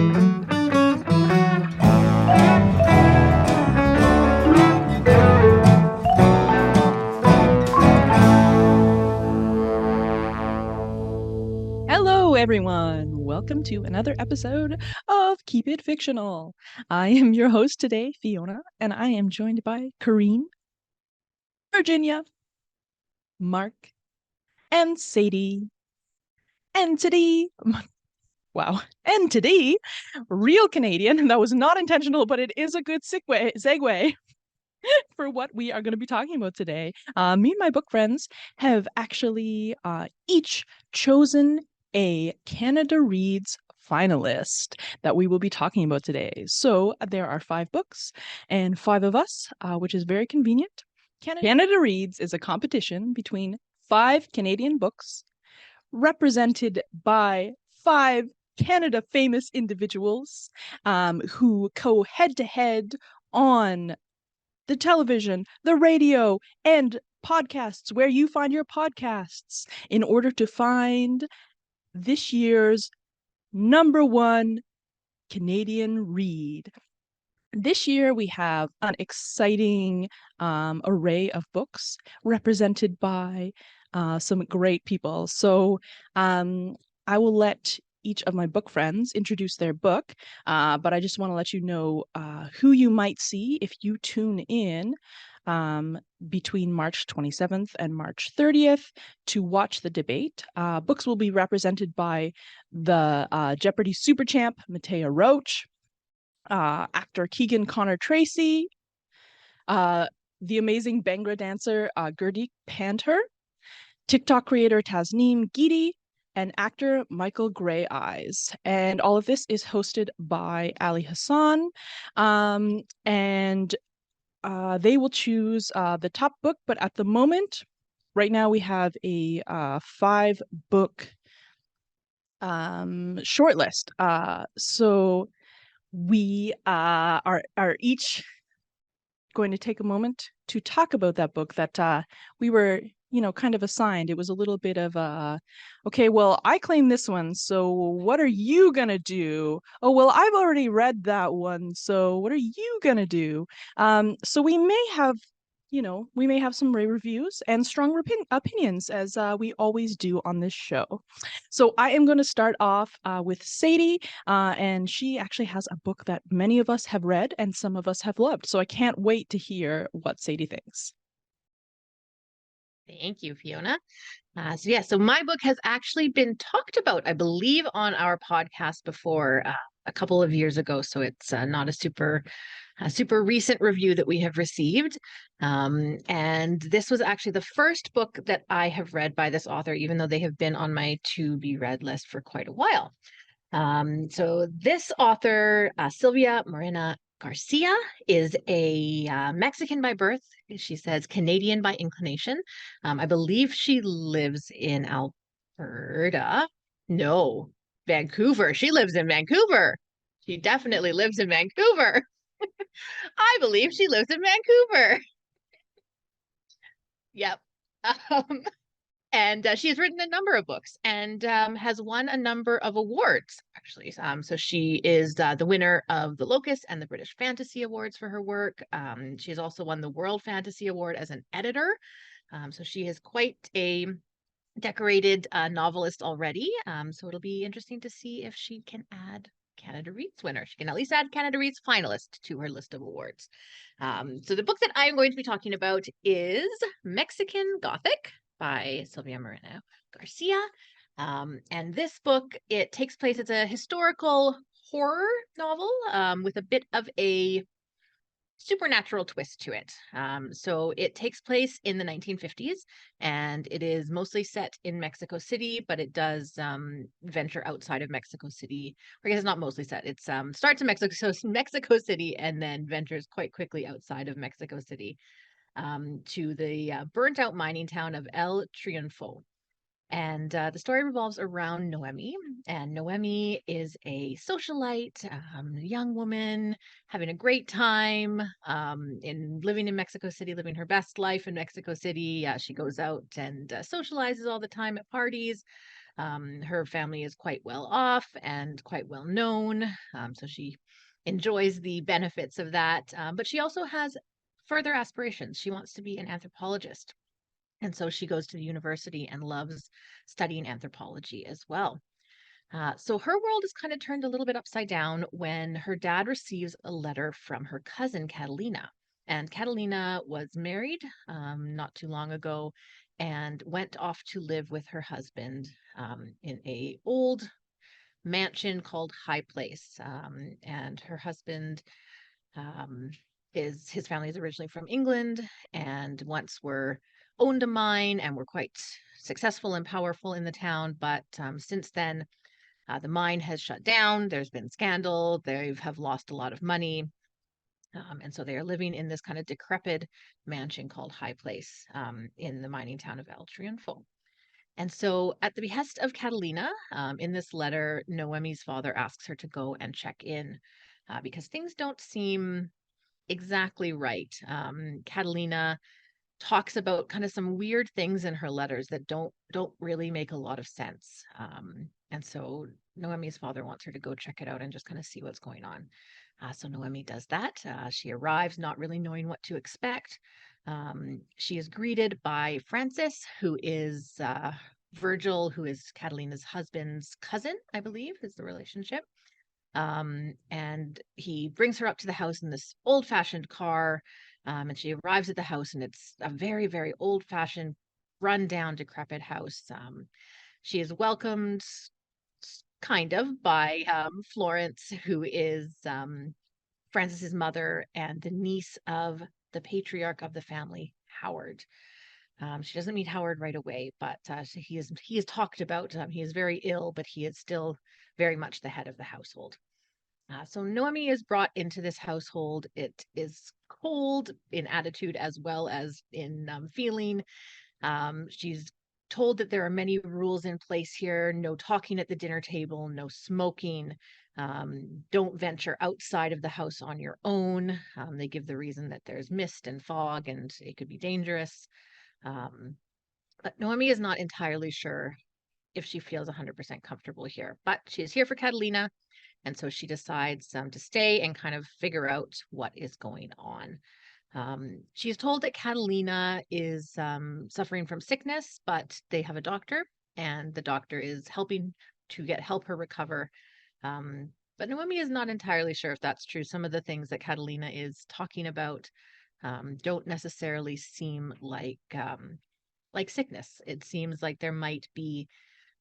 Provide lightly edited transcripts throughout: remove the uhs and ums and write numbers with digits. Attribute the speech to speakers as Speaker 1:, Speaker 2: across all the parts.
Speaker 1: Hello, everyone. Welcome to another episode of Keep It Fictional. I am your host today, Fiona, and I am joined by Corrine, Virginia, Mark, and Sadie. And today, and today, real Canadian. That was not intentional, but it is a good segue for what we are going to be talking about today. Me and my book friends have actually each chosen a Canada Reads finalist that we will be talking about today. So there are 5 books and 5 of us, which is very convenient. Canada Reads is a competition between 5 Canadian books represented by 5 Canada famous individuals who go head to head on the television, the radio, and podcasts where you find your podcasts in order to find this year's #1 Canadian read. This year we have an exciting array of books represented by some great people. So I will let each of my book friends introduce their book, but I just want to let you know who you might see if you tune in between March 27th and March 30th to watch the debate. Books will be represented by the Jeopardy super champ, Matea Roach, actor Keegan Connor Tracy, the amazing Bhangra dancer Gurdeep Panter, TikTok creator Tasneem Geety, and actor Michael Grey Eyes. And all of this is hosted by Ali Hassan. And they will choose the top book, but at the moment, right now we have a 5-book shortlist. So we are each going to take a moment to talk about that book that we were kind of assigned. It was a little bit of okay, well, I claim this one, so what are you gonna do? Oh, well, I've already read that one, so what are you gonna do? So we may have some rave reviews and strong opinions, as we always do on this show. So I am going to start off with Sadie, and she actually has a book that many of us have read and some of us have loved. So I can't wait to hear what Sadie thinks.
Speaker 2: Thank you, Fiona. So my book has actually been talked about, I believe, on our podcast before a couple of years ago. So it's not a super recent review that we have received. And this was actually the first book that I have read by this author, even though they have been on my to be read list for quite a while. So this author, Silvia Moreno-Garcia, is a Mexican by birth. She says Canadian by inclination. I believe she lives in Alberta. No, Vancouver. She lives in Vancouver. She definitely lives in Vancouver. I believe she lives in Vancouver. Yep. And she has written a number of books and has won a number of awards, actually. So she is the winner of the Locus and the British Fantasy Awards for her work. She has also won the World Fantasy Award as an editor. So she is quite a decorated novelist already. So it'll be interesting to see if she can add Canada Reads winner. She can at least add Canada Reads finalist to her list of awards. So the book that I'm going to be talking about is Mexican Gothic by Silvia Moreno-Garcia. And this book, it takes place, it's a historical horror novel with a bit of a supernatural twist to it. So it takes place in the 1950s, and it is mostly set in Mexico City, but it does venture outside of Mexico City. Or I guess it's not mostly set. It starts in Mexico City and then ventures quite quickly outside of Mexico City to the burnt out mining town of El Triunfo. And the story revolves around Noemi. And Noemi is a socialite, young woman, having a great time in living in Mexico City, living her best life in Mexico City. She goes out and socializes all the time at parties. Her family is quite well off and quite well known, so she enjoys the benefits of that. But she also has further aspirations. She wants to be an anthropologist. And so she goes to the university and loves studying anthropology as well. So her world is kind of turned a little bit upside down when her dad receives a letter from her cousin Catalina. And Catalina was married not too long ago and went off to live with her husband in a old mansion called High Place. And her husband um, is his family is originally from England and once were owned a mine and were quite successful and powerful in the town. But since then, the mine has shut down. There's been scandal. They have lost a lot of money. And so they are living in this kind of decrepit mansion called High Place in the mining town of El Triunfo. And so, at the behest of Catalina, in this letter, Noemi's father asks her to go and check in because things don't seem exactly right. Catalina talks about kind of some weird things in her letters that don't really make a lot of sense. And so Noemi's father wants her to go check it out and just kind of see what's going on. So Noemi does that. She arrives not really knowing what to expect. She is greeted by Francis, who is Virgil, who is Catalina's husband's cousin, I believe, is the relationship. And he brings her up to the house in this old-fashioned car. And she arrives at the house, and it's a very, very old-fashioned, run-down, decrepit house. She is welcomed, kind of, by Florence, who is Francis's mother and the niece of the patriarch of the family, Howard. She doesn't meet Howard right away, but he is talked about. He is very ill, but he is still very much the head of the household. So Noemi is brought into this household. It is cold in attitude as well as in feeling. She's told that there are many rules in place here: no talking at the dinner table, no smoking, don't venture outside of the house on your own. They give the reason that there's mist and fog and it could be dangerous. But Noemi is not entirely sure if she feels 100% comfortable here, but she is here for Catalina. And so she decides to stay and kind of figure out what is going on. She's told that Catalina is suffering from sickness, but they have a doctor, and the doctor is helping to help her recover. But Noemi is not entirely sure if that's true. Some of the things that Catalina is talking about don't necessarily seem like sickness. It seems like there might be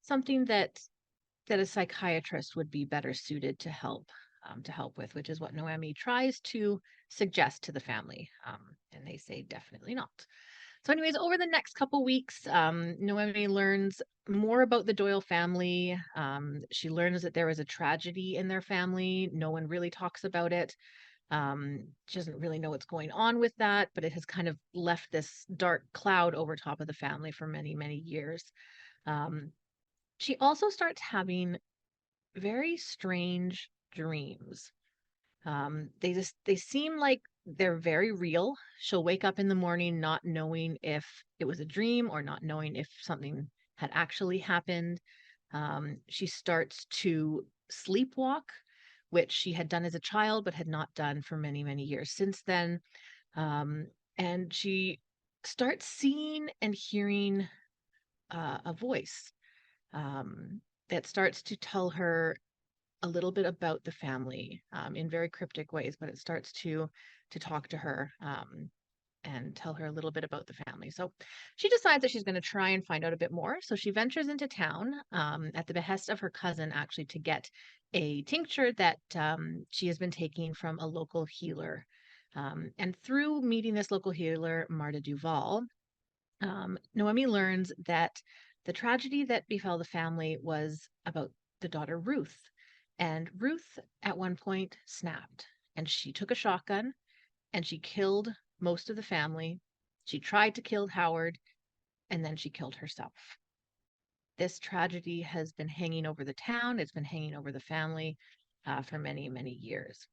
Speaker 2: something that a psychiatrist would be better suited to help with, which is what Noemi tries to suggest to the family. And they say definitely not. So anyways, over the next couple weeks, Noemi learns more about the Doyle family. She learns that there was a tragedy in their family. No one really talks about it. She doesn't really know what's going on with that, but it has kind of left this dark cloud over top of the family for many, many years. She also starts having very strange dreams. They seem like they're very real. She'll wake up in the morning not knowing if it was a dream or not knowing if something had actually happened. She starts to sleepwalk, which she had done as a child but had not done for many, many years since then. And she starts seeing and hearing a voice that starts to tell her a little bit about the family in very cryptic ways, but it starts to talk to her and tell her a little bit about the family. So she decides that she's going to try and find out a bit more. So she ventures into town at the behest of her cousin, actually, to get a tincture that she has been taking from a local healer. And through meeting this local healer, Marta Duval, Noemi learns that the tragedy that befell the family was about the daughter Ruth. And Ruth at one point snapped and she took a shotgun and she killed most of the family. She tried to kill Howard and then she killed herself. This tragedy has been hanging over the town. It's been hanging over the family for many, many years.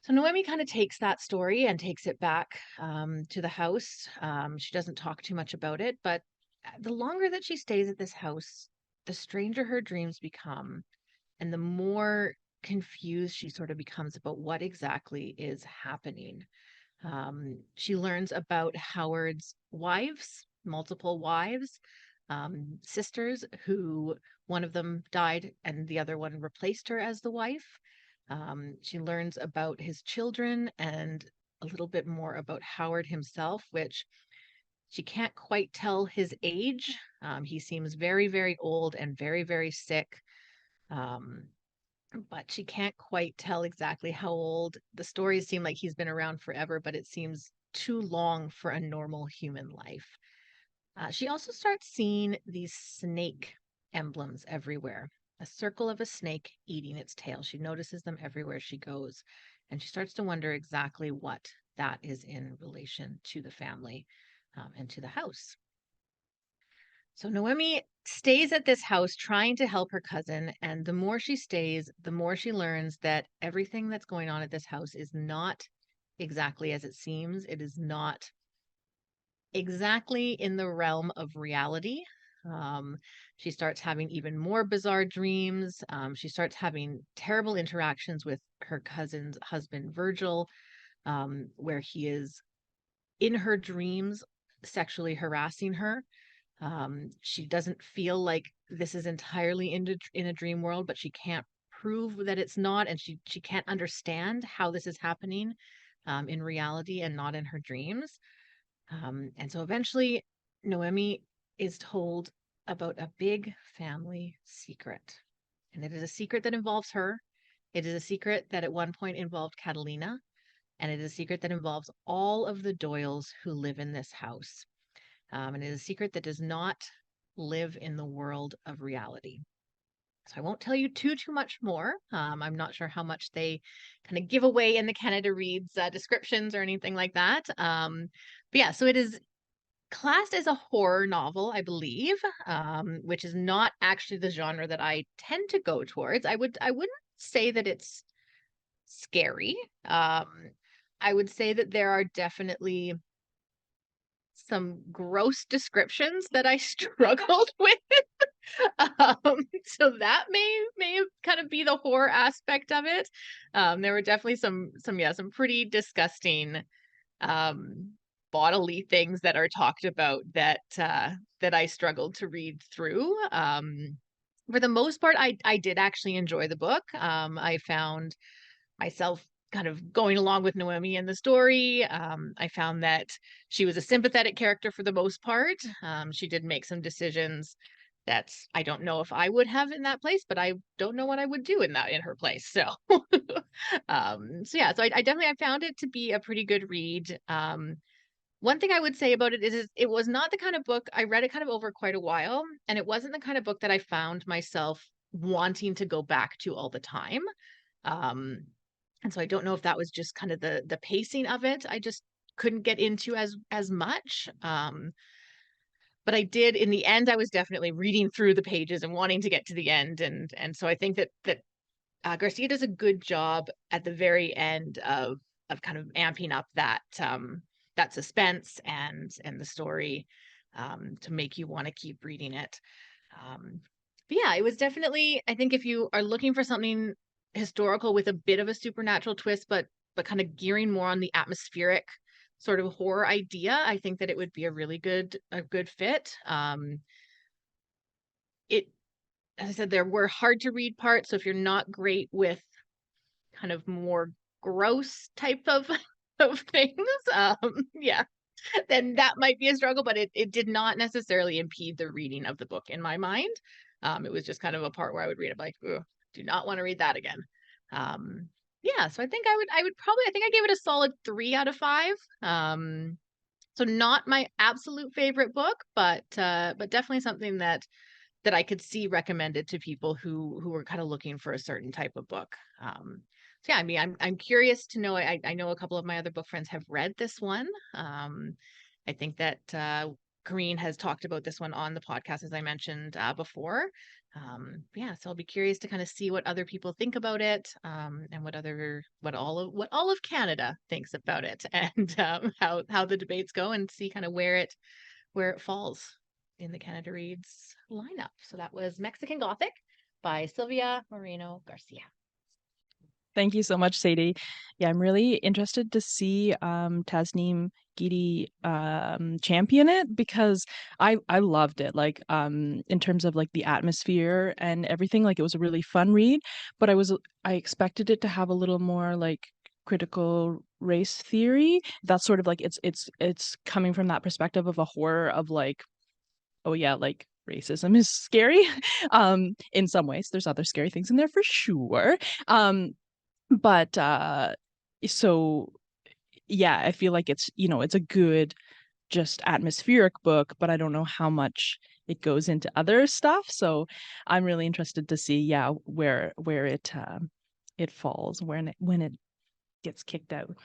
Speaker 2: So Noemi kind of takes that story and takes it back to the house. She doesn't talk too much about it, but the longer that she stays at this house, the stranger her dreams become, and the more confused she sort of becomes about what exactly is happening. She learns about Howard's wives, multiple wives, sisters, who one of them died and the other one replaced her as the wife. She learns about his children and a little bit more about Howard himself, which she can't quite tell his age. He seems very, very old and very, very sick. Um, but she can't quite tell exactly how old. The stories seem like he's been around forever, but it seems too long for a normal human life. She also starts seeing these snake emblems everywhere. A circle of a snake eating its tail. She notices them everywhere she goes, and she starts to wonder exactly what that is in relation to the family and to the house. So Noemi stays at this house trying to help her cousin. And the more she stays, the more she learns that everything that's going on at this house is not exactly as it seems. It is not exactly in the realm of reality. Um, she starts having even more bizarre dreams. She starts having terrible interactions with her cousin's husband, Virgil, where he is in her dreams sexually harassing her. She doesn't feel like this is entirely in a dream world, but she can't prove that it's not, and she can't understand how this is happening in reality and not in her dreams. And so eventually, Noemi is told about a big family secret, and it is a secret that involves her. It is a secret that at one point involved Catalina, and it is a secret that involves all of the Doyles who live in this house. And it is a secret that does not live in the world of reality. So I won't tell you too much more. I'm not sure how much they kind of give away in the Canada Reads descriptions or anything like that. But yeah, so it is classed as a horror novel, I believe, which is not actually the genre that I tend to go towards. I wouldn't say that it's scary. I would say that there are definitely some gross descriptions that I struggled with. So that may kind of be the horror aspect of it. There were definitely some pretty disgusting um bodily things that are talked about that I struggled to read through. For the most part, I did actually enjoy the book. I found myself kind of going along with Noemi in the story. I found that she was a sympathetic character for the most part. She did make some decisions that's I don't know if I would have in that place, but I don't know what I would do in her place. So, so yeah, so I definitely I found it to be a pretty good read. One thing I would say about it is it was not the kind of book I read it kind of over quite a while, and it wasn't the kind of book that I found myself wanting to go back to all the time. Um, and so I don't know if that was just kind of the pacing of it. I just couldn't get into as much. But I did in the end. I was definitely reading through the pages and wanting to get to the end, and so I think that Garcia does a good job at the very end of kind of amping up that suspense and the story to make you want to keep reading it. But yeah, it was definitely, I think if you are looking for something historical with a bit of a supernatural twist, but kind of gearing more on the atmospheric sort of horror idea, I think that it would be a good fit. It As I said, there were hard to read parts, so if you're not great with kind of more gross type of of things, yeah, then that might be a struggle, but it did not necessarily impede the reading of the book in my mind. It was just kind of a part where I would read it like, do not want to read that again. Yeah, so I would probably I think I gave it a solid 3 out of 5. So not my absolute favorite book, but definitely something that I could see recommended to people who were kind of looking for a certain type of book. So yeah, I mean, I'm curious to know. I know a couple of my other book friends have read this one. I think that Green has talked about this one on the podcast, as I mentioned before. Yeah, so I'll be curious to kind of see what other people think about it, and what all of Canada thinks about it, and how the debates go, and see kind of where it falls. in the Canada Reads lineup. So that was Mexican Gothic by Silvia Moreno-Garcia.
Speaker 1: Thank you so much, Sadie. Yeah, I'm really interested to see Tasneem Gidi champion it, because I loved it. Like in terms of like the atmosphere and everything, like it was a really fun read, but I expected it to have a little more like critical race theory. That's sort of like it's coming from that perspective of a horror of like, oh yeah, like racism is scary. In some ways, there's other scary things in there for sure. But so yeah, I feel like it's, it's a good just atmospheric book, but I don't know how much it goes into other stuff. So I'm really interested to see, yeah, where it falls, when it gets kicked out.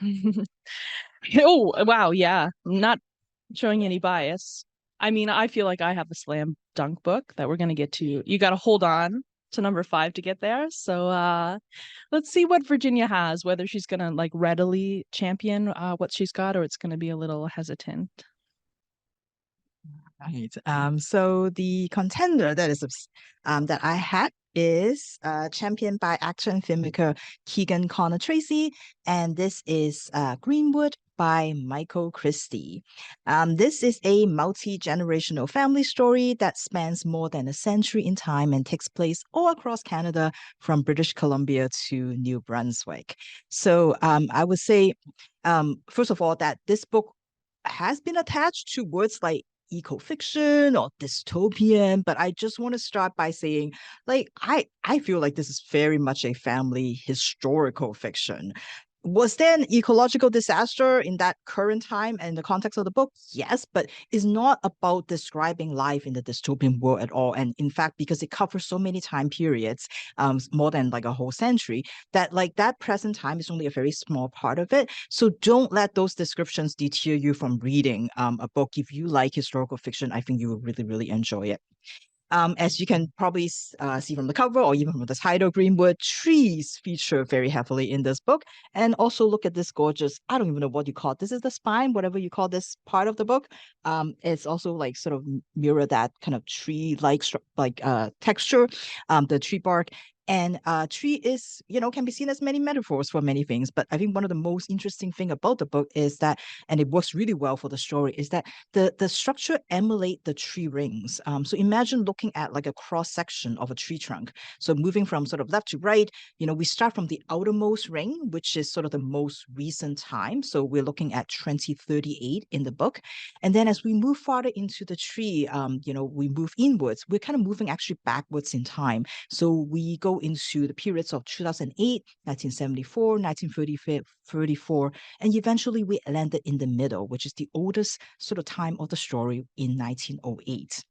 Speaker 1: Oh, wow, yeah. I'm not showing any bias. I mean, I feel like I have a slam dunk book that we're gonna get to. You gotta hold on to number 5 to get there. So let's see what Virginia has, whether she's gonna like readily champion what she's got, or it's gonna be a little hesitant.
Speaker 3: Right. So the contender that I had is championed by actor and filmmaker Keegan Connor Tracy, and this is Greenwood by Michael Christie. This is a multi-generational family story that spans more than a century in time and takes place all across Canada, from British Columbia to New Brunswick. So I would say, first of all, that this book has been attached to words like eco-fiction or dystopian, but I just want to start by saying, like, I feel like this is very much a family historical fiction. Was there an ecological disaster in that current time and the context of the book? Yes, but it's not about describing life in the dystopian world at all. And in fact, because it covers so many time periods, more than like a whole century, that like that present time is only a very small part of it. So don't let those descriptions deter you from reading a book. If you like historical fiction, I think you will really, really enjoy it. As you can probably see from the cover or even from the title, Greenwood, trees feature very heavily in this book. And also look at this gorgeous, I don't even know what you call it. This is the spine, whatever you call this part of the book. It's also like sort of mirror that kind of tree-like texture, the tree bark. And tree is, can be seen as many metaphors for many things. But I think one of the most interesting thing about the book is that, and it works really well for the story, is that the structure emulate the tree rings. So imagine looking at like a cross section of a tree trunk. So moving from sort of left to right, we start from the outermost ring, which is sort of the most recent time. So we're looking at 2038 in the book. And then as we move farther into the tree, we move inwards. We're kind of moving actually backwards in time. So we go into the periods of 2008, 1974, 1934, and eventually we landed in the middle, which is the oldest sort of time of the story in 1908.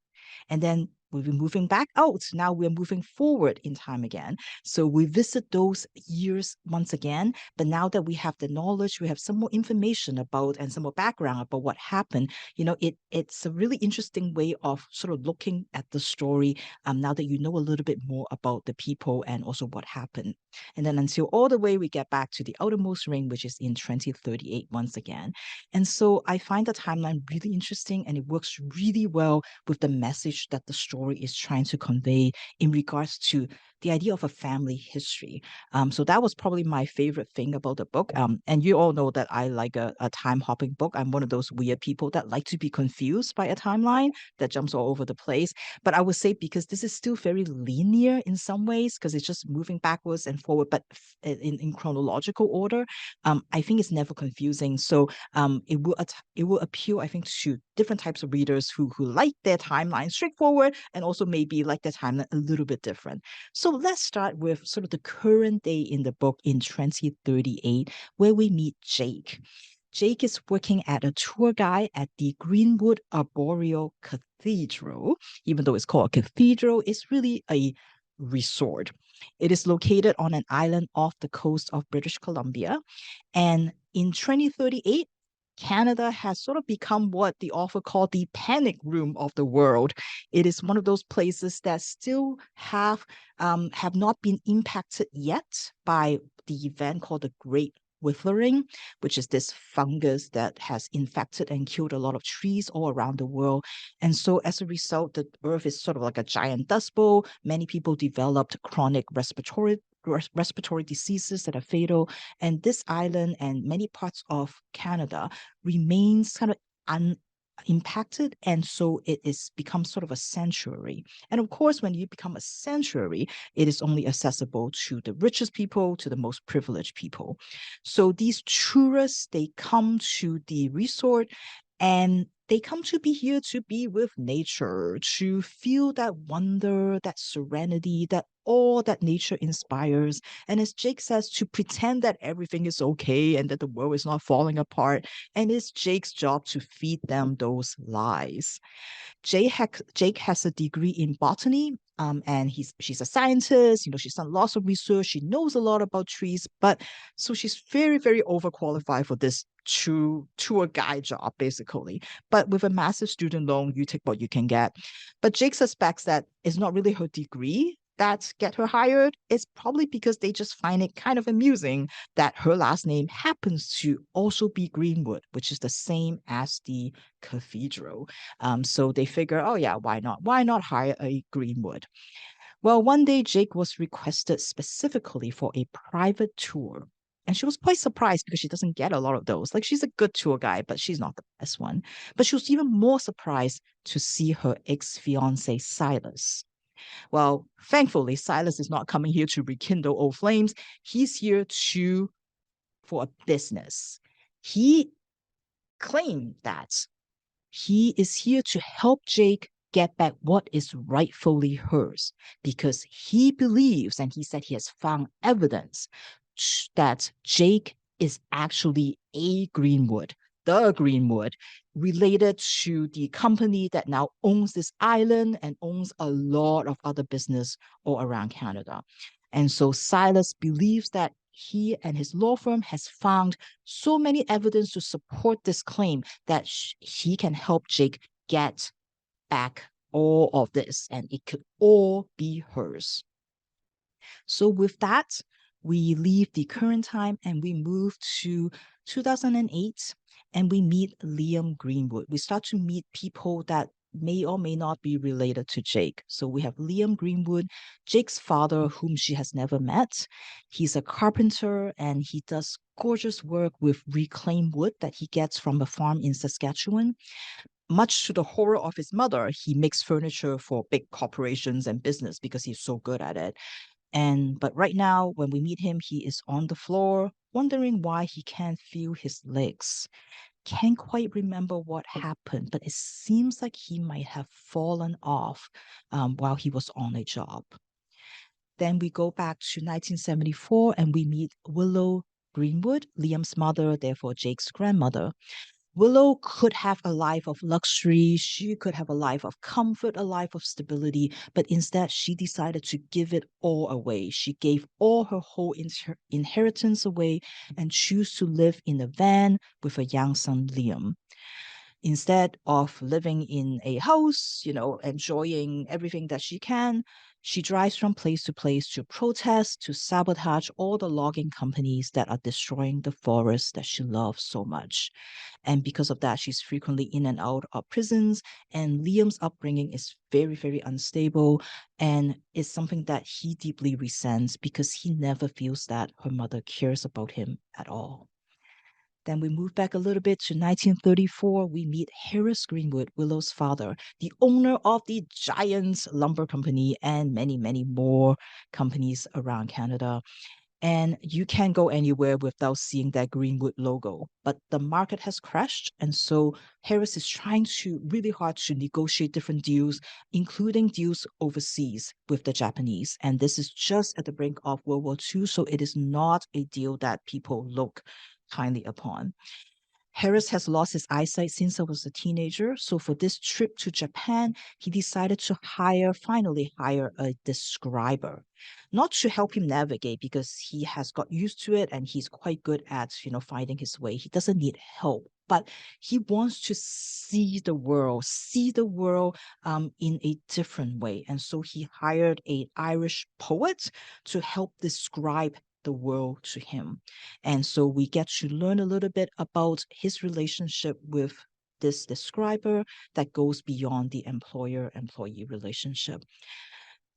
Speaker 3: And then we'll be moving back out. Now we're moving forward in time again. So we visit those years once again. But now that we have the knowledge, we have some more information about and some more background about what happened, it's a really interesting way of sort of looking at the story now that you know a little bit more about the people and also what happened. And then until all the way we get back to the outermost ring, which is in 2038 once again. And so I find the timeline really interesting, and it works really well with the message that the story is trying to convey in regards to the idea of a family history. So that was probably my favorite thing about the book. And you all know that I like a time hopping book. I'm one of those weird people that like to be confused by a timeline that jumps all over the place. But I would say, because this is still very linear in some ways, because it's just moving backwards and forward, but in chronological order, I think it's never confusing. So it will appeal, I think, to different types of readers who like their timeline straightforward and also maybe like their timeline a little bit different. So let's start with sort of the current day in the book in 2038, where we meet Jake. Jake is working as a tour guide at the Greenwood Arboreal Cathedral. Even though it's called a cathedral, it's really a resort. It is located on an island off the coast of British Columbia. And in 2038, Canada has sort of become what the author called the panic room of the world. It is one of those places that still have not been impacted yet by the event called the Great withering, which is this fungus that has infected and killed a lot of trees all around the world. And so as a result, the earth is sort of like a giant dust bowl. Many people developed chronic respiratory diseases that are fatal. And this island and many parts of Canada remains kind of unimpacted, and so it is becomes sort of a sanctuary. And of course, when you become a sanctuary, it is only accessible to the richest people, to the most privileged people. So these tourists, they come to the resort, and they come to be here to be with nature, to feel that wonder, that serenity, that awe that nature inspires. And as Jake says, to pretend that everything is okay and that the world is not falling apart. And it's Jake's job to feed them those lies. Jake has a degree in botany, and she's a scientist. She's done lots of research. She knows a lot about trees, but so she's very, very overqualified for this tour guide job, basically. But with a massive student loan, you take what you can get. But Jake suspects that it's not really her degree that get her hired. It's probably because they just find it kind of amusing that her last name happens to also be Greenwood, which is the same as the cathedral. So they figure, oh yeah, why not? Why not hire a Greenwood? Well, one day Jake was requested specifically for a private tour. And she was quite surprised because she doesn't get a lot of those. Like, she's a good tour guide, but she's not the best one. But she was even more surprised to see her ex-fiance, Silas. Well, thankfully, Silas is not coming here to rekindle old flames. He's here for a business. He claimed that he is here to help Jake get back what is rightfully hers, because he believes, and he said he has found evidence that Jake is actually a Greenwood, the Greenwood, related to the company that now owns this island and owns a lot of other business all around Canada. And so Silas believes that he and his law firm has found so many evidence to support this claim that he can help Jake get back all of this, and it could all be hers. So with that, we leave the current time and we move to 2008, and we meet Liam Greenwood. We start to meet people that may or may not be related to Jake. So we have Liam Greenwood, Jake's father, whom she has never met. He's a carpenter and he does gorgeous work with reclaimed wood that he gets from a farm in Saskatchewan. Much to the horror of his mother, he makes furniture for big corporations and business because he's so good at it. But right now, when we meet him, he is on the floor, wondering why he can't feel his legs. Can't quite remember what happened, but it seems like he might have fallen off while he was on a job. Then we go back to 1974 and we meet Willow Greenwood, Liam's mother, therefore Jake's grandmother. Willow could have a life of luxury, she could have a life of comfort, a life of stability, but instead she decided to give it all away. She gave all her whole inheritance away and chose to live in a van with a young son, Liam. Instead of living in a house, enjoying everything that she can, she drives from place to place to protest, to sabotage all the logging companies that are destroying the forests that she loves so much. And because of that, she's frequently in and out of prisons. And Liam's upbringing is very, very unstable. And it's something that he deeply resents because he never feels that her mother cares about him at all. Then we move back a little bit to 1934. We meet Harris Greenwood, Willow's father, the owner of the Giant Lumber Company and many, many more companies around Canada. And you can't go anywhere without seeing that Greenwood logo. But the market has crashed. And so Harris is trying really hard to negotiate different deals, including deals overseas with the Japanese. And this is just at the brink of World War II. So it is not a deal that people look kindly upon. Harris has lost his eyesight since he was a teenager. So for this trip to Japan, he decided to finally hire a describer, not to help him navigate because he has got used to it and he's quite good at, finding his way. He doesn't need help, but he wants to see the world in a different way. And so he hired an Irish poet to help describe the world to him. And so we get to learn a little bit about his relationship with this describer that goes beyond the employer-employee relationship.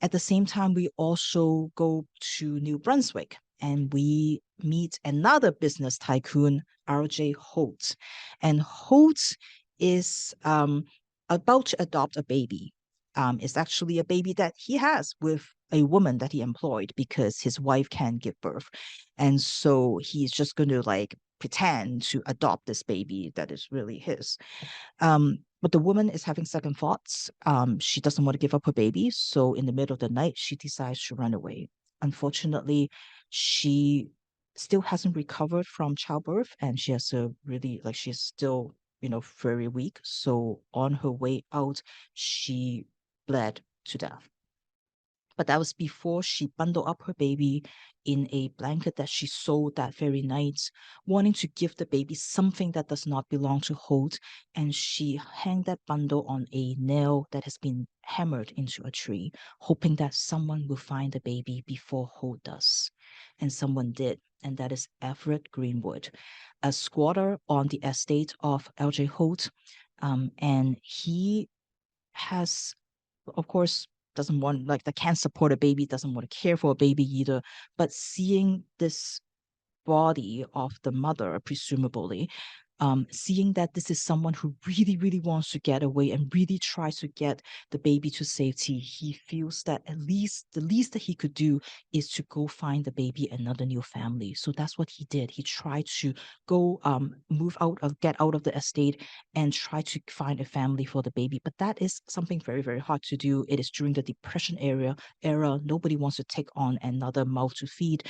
Speaker 3: At the same time, we also go to New Brunswick and we meet another business tycoon, R.J. Holt. And Holt is about to adopt a baby. It's actually a baby that he has with a woman that he employed because his wife can't give birth. And so he's just going to like pretend to adopt this baby that is really his. But the woman is having second thoughts. She doesn't want to give up her baby. So in the middle of the night, she decides to run away. Unfortunately, she still hasn't recovered from childbirth and she has a really, like, she's still, very weak. So on her way out, she bled to death. But that was before she bundled up her baby in a blanket that she sewed that very night, wanting to give the baby something that does not belong to Holt. And she hanged that bundle on a nail that has been hammered into a tree, hoping that someone will find the baby before Holt does. And someone did. And that is Everett Greenwood, a squatter on the estate of L.J. Holt. And he has, of course, doesn't want, like, that can't support a baby, doesn't want to care for a baby either. But seeing this body of the mother, presumably, seeing that this is someone who really, really wants to get away and really tries to get the baby to safety, he feels that at least the least that he could do is to go find the baby another new family. So that's what he did. He tried to go get out of the estate and try to find a family for the baby. But that is something very, very hard to do. It is during the Depression era. Nobody wants to take on another mouth to feed.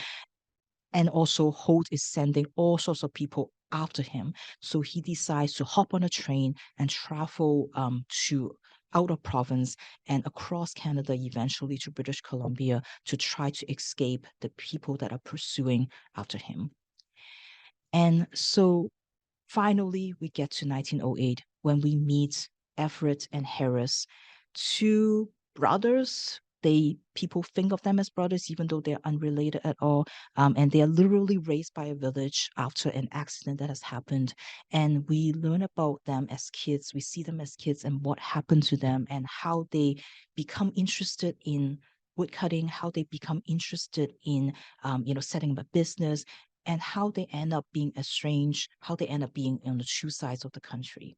Speaker 3: And also Holt is sending all sorts of people after him. So he decides to hop on a train and travel to out of province and across Canada, eventually to British Columbia, to try to escape the people that are pursuing after him. And so finally, we get to 1908 when we meet Everett and Harris, two brothers. People think of them as brothers, even though they're unrelated at all. And they are literally raised by a village after an accident that has happened. And we learn about them as kids. We see them as kids and what happened to them and how they become interested in woodcutting, how they become interested in, setting up a business, and how they end up being estranged, how they end up being on the two sides of the country.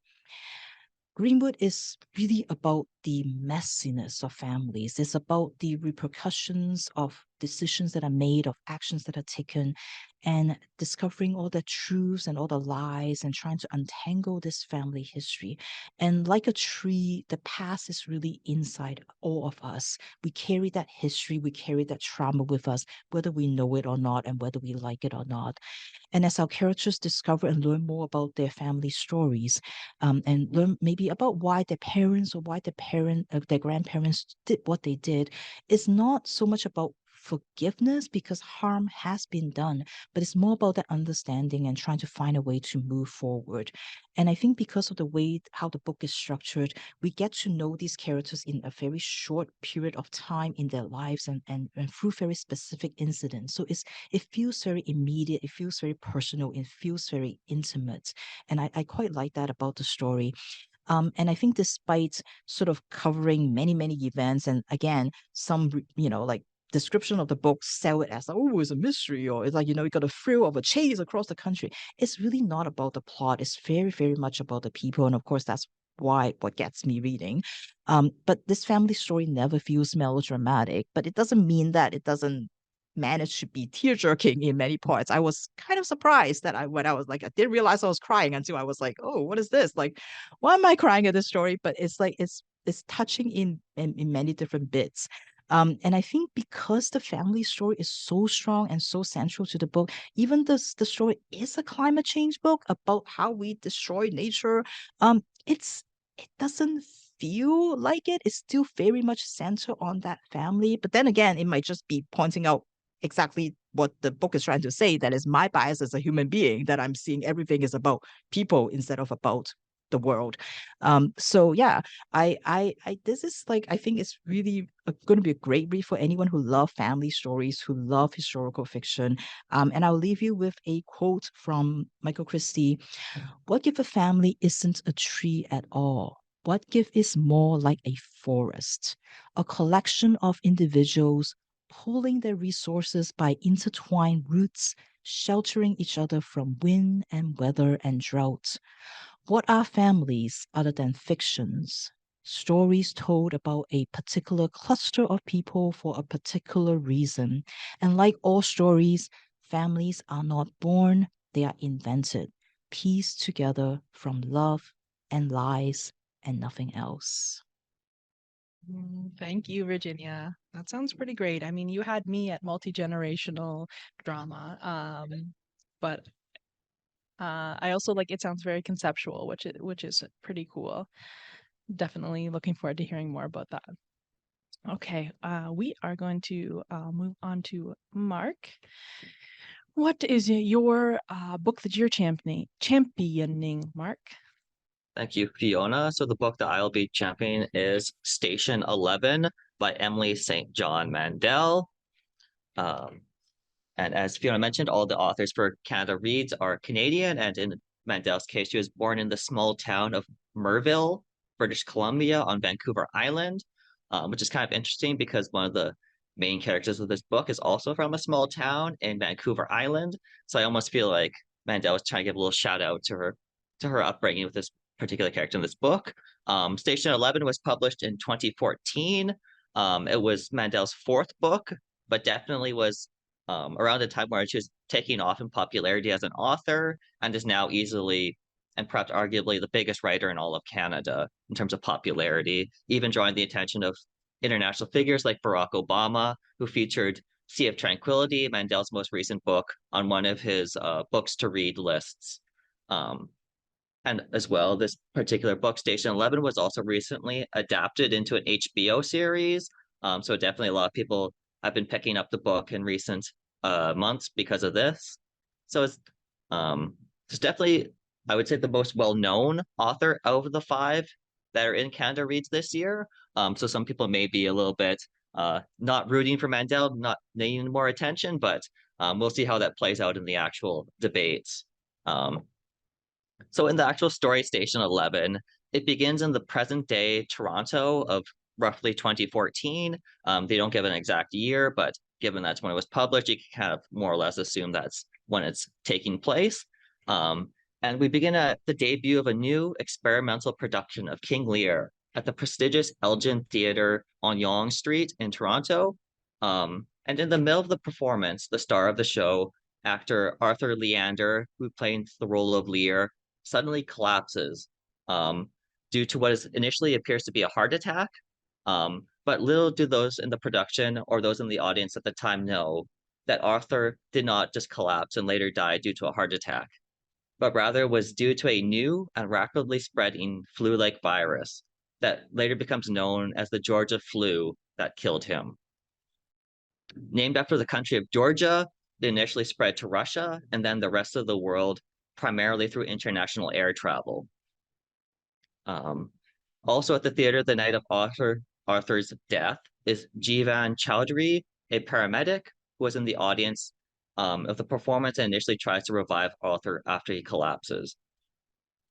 Speaker 3: Greenwood is really about the messiness of families. It's about the repercussions of decisions that are made, of actions that are taken, and discovering all the truths and all the lies and trying to untangle this family history. And like a tree, the past is really inside all of us. We carry that history, we carry that trauma with us, whether we know it or not, and whether we like it or not. And as our characters discover and learn more about their family stories, and learn maybe about why their parents or why their grandparents did what they did, it's not so much about forgiveness because harm has been done, but it's more about that understanding and trying to find a way to move forward. And I think because of the way how the book is structured, we get to know these characters in a very short period of time in their lives and through very specific incidents. So it feels very immediate, it feels very personal, it feels very intimate. And I quite like that about the story. And I think despite sort of covering many, many events, and again, some, like description of the book sell it as, oh, it's a mystery, or it's like, you got a thrill of a chase across the country. It's really not about the plot. It's very, very much about the people. And of course, that's what gets me reading. But this family story never feels melodramatic, but it doesn't mean that it doesn't manage to be tear-jerking in many parts. I was kind of surprised that when I was like, I didn't realize I was crying until I was like, oh, what is this? Like, why am I crying at this story? But it's like it's touching in many different bits. And I think because the family story is so strong and so central to the book, even the story is a climate change book about how we destroy nature. It doesn't feel like it. It's still very much centered on that family. But then again, it might just be pointing out exactly what the book is trying to say. That is my bias as a human being, that I'm seeing everything is about people instead of about the world. So yeah, I this is like, I think it's really going to be a great read for anyone who love family stories, who love historical fiction. And I'll leave you with a quote from Michael Christie. What if a family isn't a tree at all? What if it's more like a forest, a collection of individuals pooling their resources by intertwined roots, sheltering each other from wind and weather and drought? What are families other than fictions? Stories told about a particular cluster of people for a particular reason. And like all stories, families are not born, they are invented, pieced together from love and lies and nothing else.
Speaker 1: Thank you, Virginia. That sounds pretty great. I mean, you had me at multi-generational drama, but I also like, it sounds very conceptual, which is pretty cool. Definitely looking forward to hearing more about that. Okay, we are going to move on to Mark. What is your book that you're championing, Mark?
Speaker 4: Thank you, Fiona. So the book that I'll be championing is Station 11 by Emily St. John Mandel. And as Fiona mentioned, all the authors for Canada Reads are Canadian, and in Mandel's case, she was born in the small town of Merville, British Columbia on Vancouver Island, which is kind of interesting because one of the main characters of this book is also from a small town in Vancouver Island. So I almost feel like Mandel was trying to give a little shout out to her upbringing with this particular character in this book. Station 11 was published in 2014. It was Mandel's fourth book, but definitely was around the time where she was taking off in popularity as an author, and is now easily and perhaps arguably the biggest writer in all of Canada in terms of popularity, even drawing the attention of international figures like Barack Obama, who featured Sea of Tranquility, Mandel's most recent book, on one of his books to read lists. And as well, this particular book, Station 11, was also recently adapted into an HBO series. So definitely a lot of people have been picking up the book in recent months because of this. So it's definitely, I would say, the most well-known author out of the five that are in Canada Reads this year. So some people may be a little bit not rooting for Mandel, not needing more attention, but we'll see how that plays out in the actual debates. So in the actual story, Station 11, it begins in the present day Toronto of roughly 2014. They don't give an exact year, but given that's when it was published, you can kind of more or less assume that's when it's taking place. And we begin at the debut of a new experimental production of King Lear at the prestigious Elgin Theatre on Yonge Street in Toronto. And in the middle of the performance, the star of the show, actor Arthur Leander, who played the role of Lear, suddenly collapses due to what is initially appears to be a heart attack. But little do those in the production or those in the audience at the time know that Arthur did not just collapse and later die due to a heart attack, but rather was due to a new and rapidly spreading flu-like virus that later becomes known as the Georgia flu that killed him. Named after the country of Georgia, it initially spread to Russia and then the rest of the world, primarily through international air travel. Also at the theater the night of Arthur's death is Jivan Chowdhury, a paramedic who was in the audience of the performance and initially tries to revive Arthur after he collapses.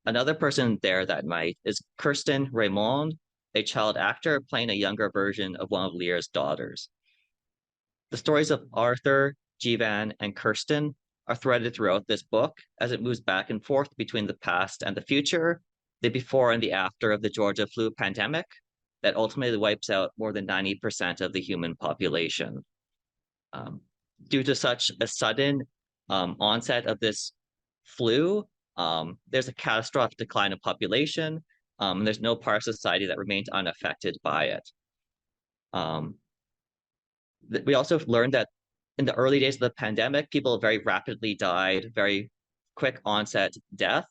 Speaker 4: Another person there that night is Kirsten Raymond, a child actor playing a younger version of one of Lear's daughters. The stories of Arthur, Jivan, and Kirsten are threaded throughout this book as it moves back and forth between the past and the future, the before and the after of the Georgia flu pandemic that ultimately wipes out more than 90% of the human population. Due to such a sudden onset of this flu, there's a catastrophic decline of population, and there's no part of society that remains unaffected by it. We also learned that in the early days of the pandemic, people very rapidly died, very quick onset death,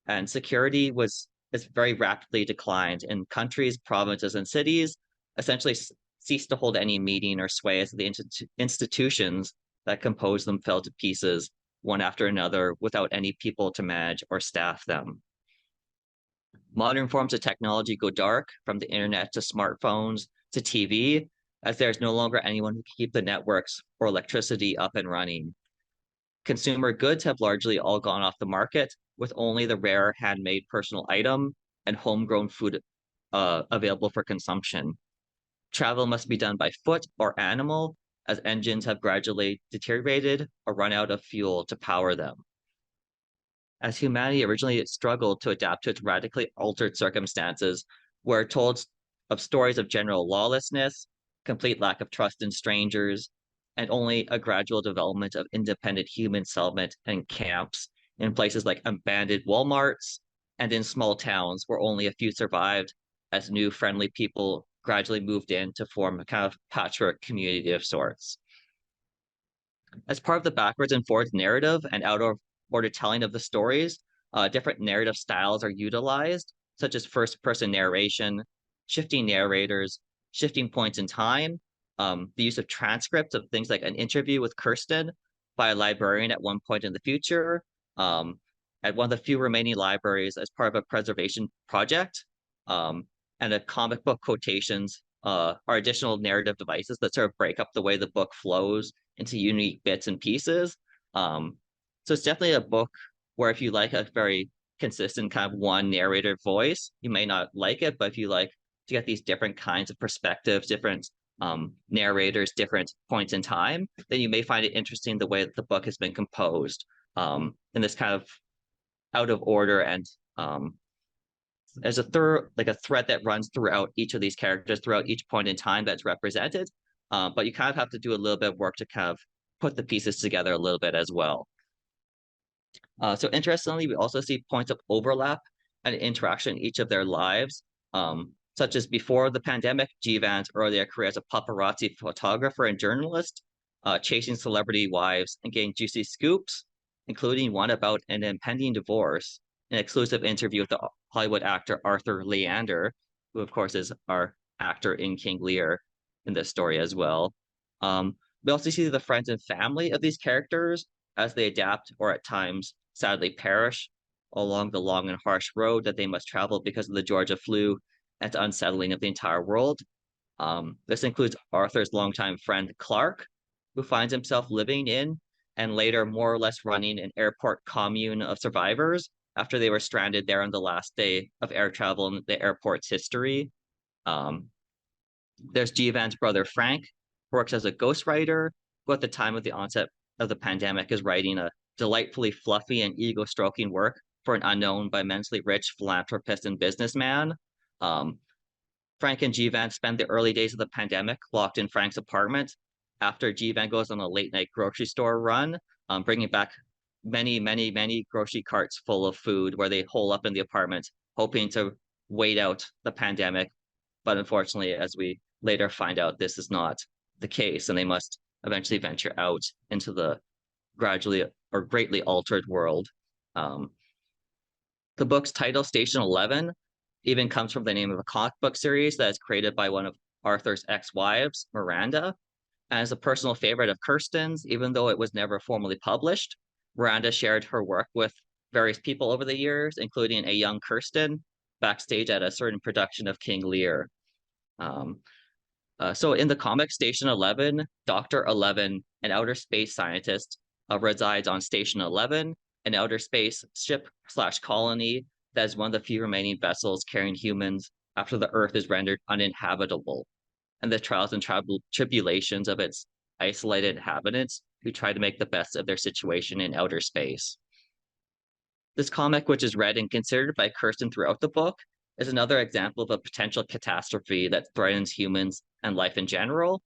Speaker 4: and security is very rapidly declined in countries, provinces, and cities, essentially ceased to hold any meaning or sway as the institutions that compose them fell to pieces one after another without any people to manage or staff them. Modern forms of technology go dark, from the internet to smartphones to TV, as there's no longer anyone who can keep the networks or electricity up and running. Consumer goods have largely all gone off the market, with only the rare handmade personal item and homegrown food available for consumption. Travel must be done by foot or animal, as engines have gradually deteriorated or run out of fuel to power them. As humanity originally struggled to adapt to its radically altered circumstances, we're told of stories of general lawlessness, complete lack of trust in strangers, and only a gradual development of independent human settlement and camps in places like abandoned Walmarts and in small towns where only a few survived, as new friendly people gradually moved in to form a kind of patchwork community of sorts. As part of the backwards and forwards narrative and out of order telling of the stories, different narrative styles are utilized, such as first-person narration, shifting narrators, shifting points in time, the use of transcripts of things like an interview with Kirsten by a librarian at one point in the future, at one of the few remaining libraries as part of a preservation project, and the comic book quotations are additional narrative devices that sort of break up the way the book flows into unique bits and pieces. So it's definitely a book where if you like a very consistent kind of one narrator voice, you may not like it, but if you like to get these different kinds of perspectives, different narrators, different points in time, then you may find it interesting the way that the book has been composed in this kind of out of order, and as a thread that runs throughout each of these characters, throughout each point in time that's represented. But you kind of have to do a little bit of work to kind of put the pieces together a little bit as well. So interestingly, we also see points of overlap and interaction in each of their lives, such as before the pandemic, Jivan's earlier career as a paparazzi photographer and journalist, chasing celebrity wives and getting juicy scoops, including one about an impending divorce, an exclusive interview with the Hollywood actor Arthur Leander, who of course is our actor in King Lear in this story as well. We also see the friends and family of these characters as they adapt or at times sadly perish along the long and harsh road that they must travel because of the Georgia flu and the unsettling of the entire world. This includes Arthur's longtime friend Clark, who finds himself living in and later more or less running an airport commune of survivors after they were stranded there on the last day of air travel in the airport's history. There's Jivan's brother Frank, who works as a ghostwriter, who at the time of the onset of the pandemic is writing a delightfully fluffy and ego-stroking work for an unknown but immensely rich philanthropist and businessman. Frank and Jivan spend the early days of the pandemic locked in Frank's apartment after Jivan goes on a late-night grocery store run, bringing back many grocery carts full of food where they hole up in the apartment, hoping to wait out the pandemic. But unfortunately, as we later find out, this is not the case, and they must eventually venture out into the gradually or greatly altered world. The book's title, Station 11, even comes from the name of a comic book series that is created by one of Arthur's ex-wives, Miranda. And as a personal favorite of Kirsten's, even though it was never formally published, Miranda shared her work with various people over the years, including a young Kirsten backstage at a certain production of King Lear. So in the comic Station 11, Dr. 11, an outer space scientist, resides on Station 11, an outer space ship/colony that is one of the few remaining vessels carrying humans after the Earth is rendered uninhabitable, and the trials and tribulations of its isolated inhabitants who try to make the best of their situation in outer space. This comic, which is read and considered by Kirsten throughout the book, is another example of a potential catastrophe that threatens humans and life in general.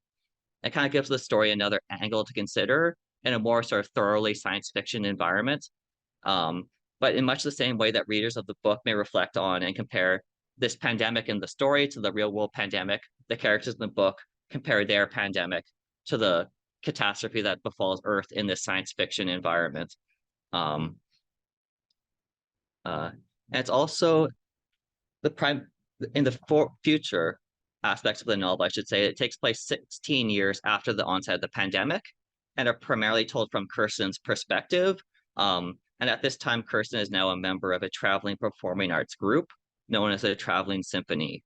Speaker 4: It kind of gives the story another angle to consider in a more sort of thoroughly science fiction environment. But in much the same way that readers of the book may reflect on and compare this pandemic in the story to the real world pandemic, the characters in the book compare their pandemic to the catastrophe that befalls Earth in this science fiction environment. And it's also in the future aspects of the novel, I should say, it takes place 16 years after the onset of the pandemic and are primarily told from Kirsten's perspective. And at this time, Kirsten is now a member of a traveling performing arts group, known as a traveling symphony.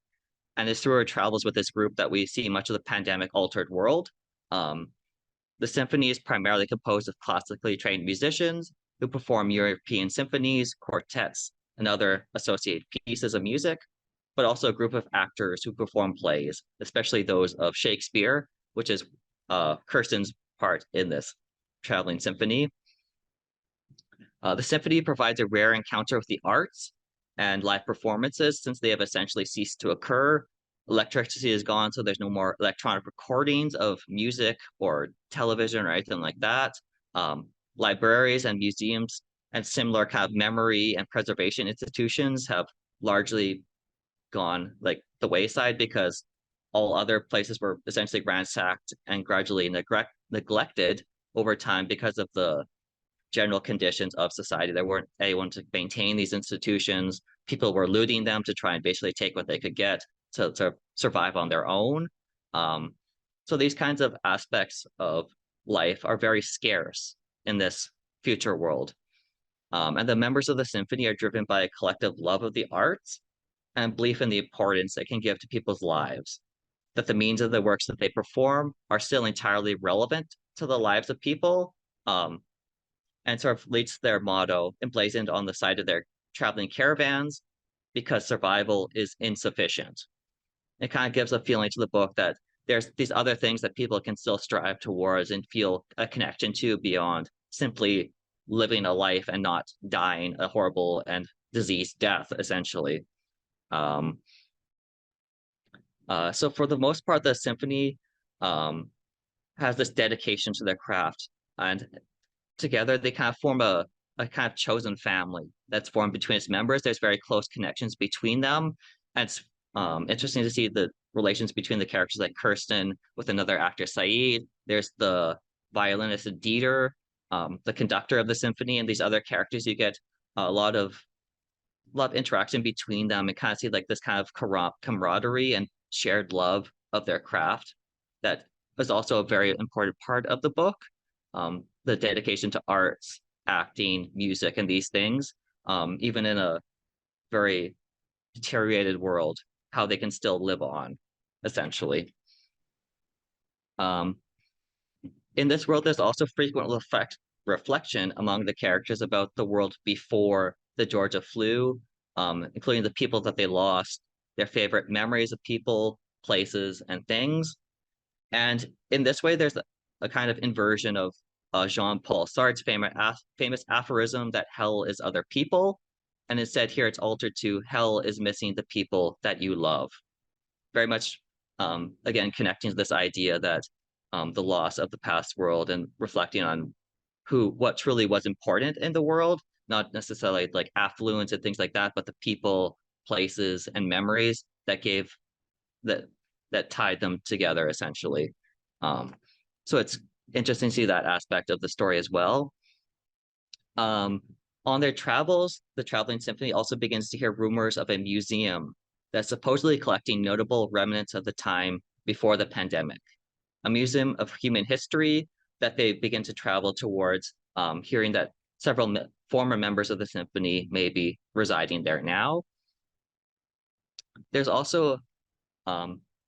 Speaker 4: And it's through our travels with this group that we see much of the pandemic-altered world. The symphony is primarily composed of classically trained musicians who perform European symphonies, quartets, and other associated pieces of music, but also a group of actors who perform plays, especially those of Shakespeare, which is Kirsten's part in this traveling symphony. The symphony provides a rare encounter with the arts and live performances since they have essentially ceased to occur. Electricity is gone, so there's no more electronic recordings of music or television or anything like that. Libraries and museums and similar kind of memory and preservation institutions have largely gone like the wayside because all other places were essentially ransacked and gradually neglected over time because of the general conditions of society. There weren't anyone to maintain these institutions. People were looting them to try and basically take what they could get to survive on their own. So these kinds of aspects of life are very scarce in this future world. And the members of the symphony are driven by a collective love of the arts and belief in the importance it can give to people's lives, that the means of the works that they perform are still entirely relevant to the lives of people, and sort of leads to their motto emblazoned on the side of their traveling caravans, because survival is insufficient. It kind of gives a feeling to the book that there's these other things that people can still strive towards and feel a connection to beyond simply living a life and not dying a horrible and diseased death, essentially. So for the most part, the symphony has this dedication to their craft, and together they kind of form a kind of chosen family that's formed between its members. There's very close connections between them, and it's interesting to see the relations between the characters like Kirsten with another actor, Saeed. There's the violinist Dieter, the conductor of the symphony, and these other characters. You get a lot of interaction between them and kind of see like this kind of camaraderie and shared love of their craft that is also a very important part of the book. The dedication to arts, acting, music, and these things, even in a very deteriorated world, how they can still live on, essentially. In this world, there's also frequent reflection among the characters about the world before the Georgia flu, including the people that they lost, their favorite memories of people, places, and things. And in this way, there's a kind of inversion of Jean-Paul Sartre's famous aphorism that hell is other people. And instead here it's altered to hell is missing the people that you love. Very much, again, connecting to this idea that the loss of the past world and reflecting on what truly was important in the world, not necessarily like affluence and things like that, but the people, places, and memories that tied them together, essentially. So it's interesting to see that aspect of the story as well. On their travels, the traveling symphony also begins to hear rumors of a museum that's supposedly collecting notable remnants of the time before the pandemic, a museum of human history that they begin to travel towards, hearing that several former members of the symphony may be residing there now. There's also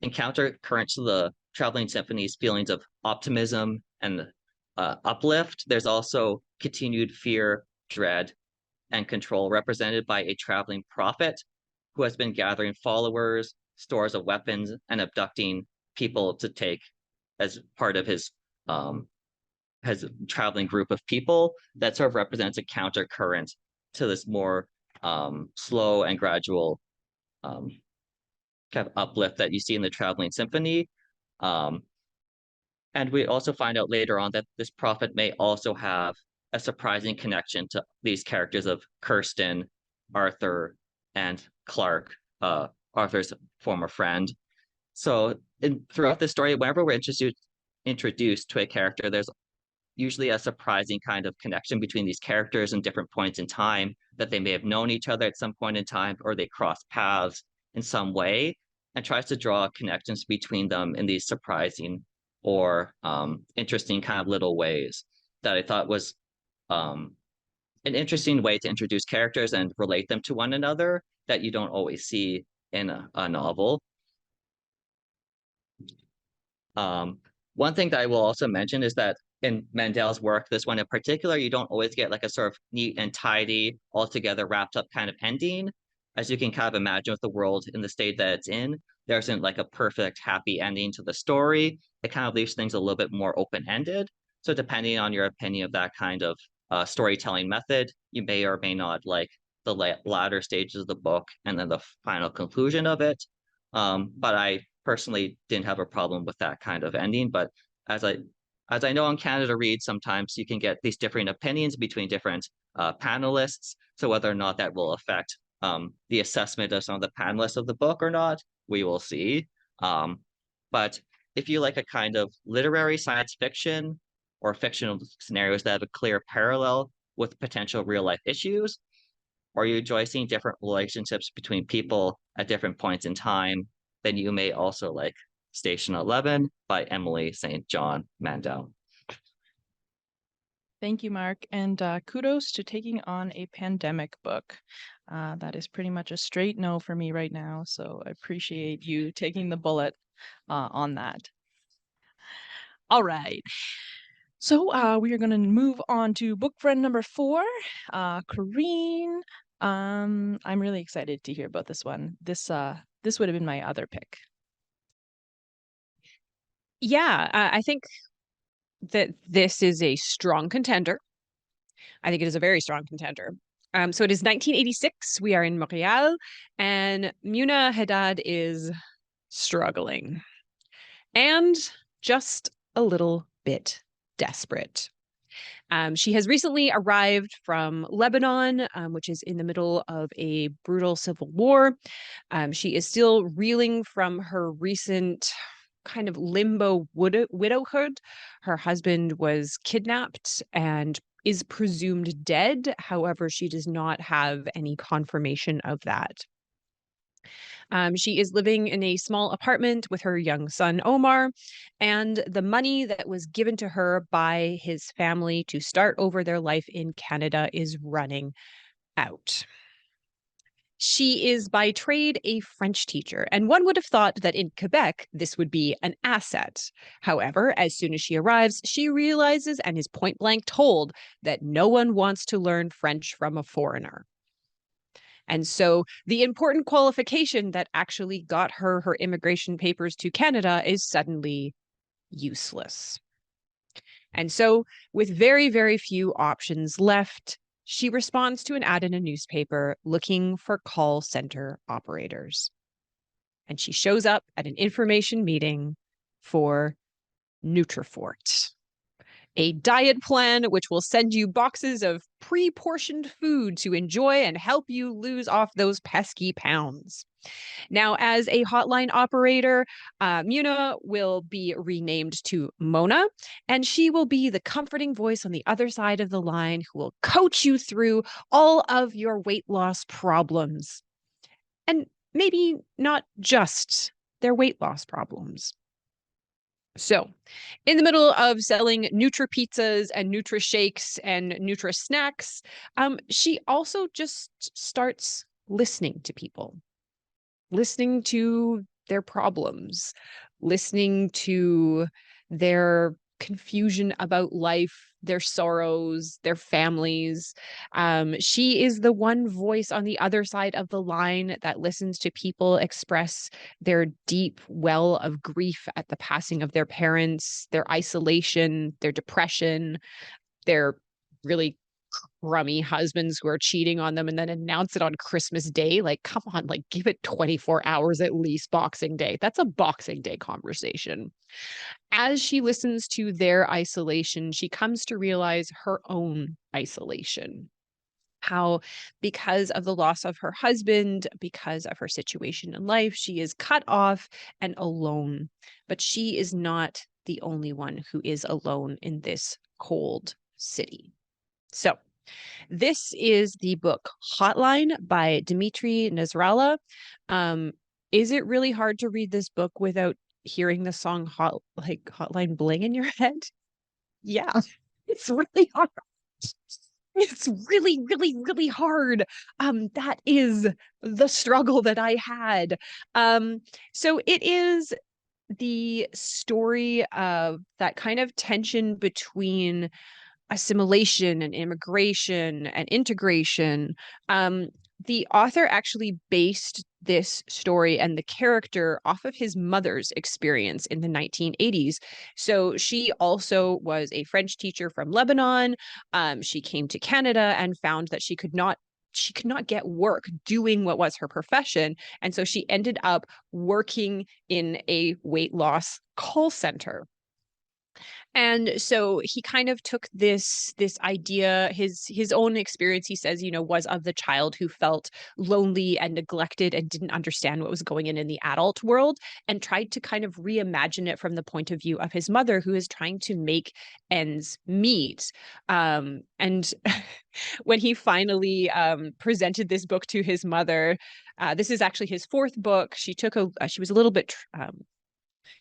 Speaker 4: encounter current to the traveling symphony's feelings of optimism and uplift. There's also continued fear, dread, and control represented by a traveling prophet who has been gathering followers, stores of weapons, and abducting people to take as part of his traveling group of people. That sort of represents a counter current to this more slow and gradual kind of uplift that you see in the traveling symphony. And we also find out later on that this prophet may also have a surprising connection to these characters of Kirsten, Arthur, and Clark, Arthur's former friend. So throughout the story, whenever we're introduced to a character, there's usually a surprising kind of connection between these characters in different points in time, that they may have known each other at some point in time, or they cross paths in some way, and tries to draw connections between them in these surprising or interesting kind of little ways that I thought was an interesting way to introduce characters and relate them to one another, that you don't always see in a novel. One thing that I will also mention is that in Mandel's work, this one in particular, you don't always get like a sort of neat and tidy, altogether wrapped up kind of ending. As you can kind of imagine with the world in the state that it's in, there isn't like a perfect happy ending to the story. It kind of leaves things a little bit more open-ended. So depending on your opinion of that kind of storytelling method, you may or may not like the latter stages of the book and then the final conclusion of it. But I personally didn't have a problem with that kind of ending. But as I know on Canada Reads, sometimes you can get these different opinions between different panelists. So whether or not that will affect the assessment of some of the panelists of the book or not, we will see. But if you like a kind of literary science fiction or fictional scenarios that have a clear parallel with potential real life issues, or you enjoy seeing different relationships between people at different points in time, then you may also like Station 11 by Emily St. John Mandel.
Speaker 1: Thank you, Mark. And kudos to taking on a pandemic book. That is pretty much a straight no for me right now. So I appreciate you taking the bullet on that. All right. So we are going to move on to book friend number 4, Corrine. I'm really excited to hear about this one. This would have been my other pick.
Speaker 5: Yeah, I think that this is a strong contender. I think it is a very strong contender. So it is 1986. We are in Montreal, and Muna Haddad is struggling and just a little bit desperate. She has recently arrived from Lebanon, which is in the middle of a brutal civil war. She is still reeling from her recent kind of limbo widowhood. Her husband was kidnapped and is presumed dead. However, she does not have any confirmation of that. She is living in a small apartment with her young son, Omar, and the money that was given to her by his family to start over their life in Canada is running out. She is by trade a French teacher, and one would have thought that in Quebec, this would be an asset. However, as soon as she arrives, she realizes and is point blank told that no one wants to learn French from a foreigner. And so the important qualification that actually got her her immigration papers to Canada is suddenly useless. And so, with very, very few options left, she responds to an ad in a newspaper looking for call center operators. And she shows up at an information meeting for Nutrifort, a diet plan which will send you boxes of pre-portioned food to enjoy and help you lose off those pesky pounds. Now, as a hotline operator, Muna will be renamed to Mona, and she will be the comforting voice on the other side of the line who will coach you through all of your weight loss problems. And maybe not just their weight loss problems. So, in the middle of selling Nutri-pizzas and Nutri-shakes and Nutri-snacks, she also just starts listening to people. Listening to their problems, listening to their confusion about life, their sorrows, their families. She is the one voice on the other side of the line that listens to people express their deep well of grief at the passing of their parents, their isolation, their depression, their really crummy husbands who are cheating on them and then announce it on Christmas Day. Like, come on, like give it 24 hours at least, Boxing Day. That's a Boxing Day conversation. As she listens to their isolation, she comes to realize her own isolation. How, because of the loss of her husband, because of her situation in life, she is cut off and alone. But she is not the only one who is alone in this cold city. So, this is the book Hotline by Dimitri Nasrallah. Is it really hard to read this book without hearing the song Hotline Bling in your head? Yeah, it's really hard. It's really, really, really hard. That is the struggle that I had. So it is the story of that kind of tension between assimilation and immigration and integration. The author actually based this story and the character off of his mother's experience in the 1980s. So she also was a French teacher from Lebanon. She came to Canada and found that she could not get work doing what was her profession. And so she ended up working in a weight loss call center. And so he kind of took this idea, his own experience, he says, was of the child who felt lonely and neglected and didn't understand what was going in the adult world, and tried to kind of reimagine it from the point of view of his mother, who is trying to make ends meet. And when he finally presented this book to his mother, this is actually his fourth book. She was a little bit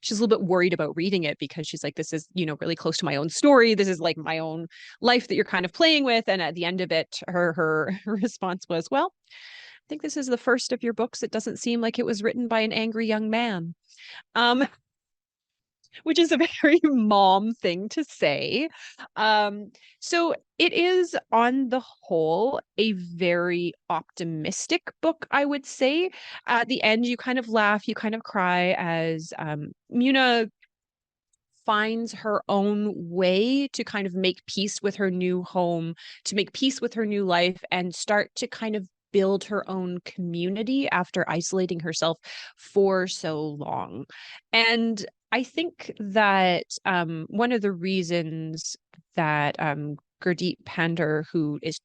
Speaker 5: she's a little bit worried about reading it, because she's like, this is, really close to my own story. This is like my own life that you're kind of playing with. And at the end of it, her response was, well, I think this is the first of your books. It doesn't seem like it was written by an angry young man. Which is a very mom thing to say. So it is, on the whole, a very optimistic book, I would say. At the end, you kind of laugh, you kind of cry as Muna finds her own way to kind of make peace with her new home, to make peace with her new life, and start to kind of build her own community after isolating herself for so long. And I think that one of the reasons that Gurdeep Pandher, who is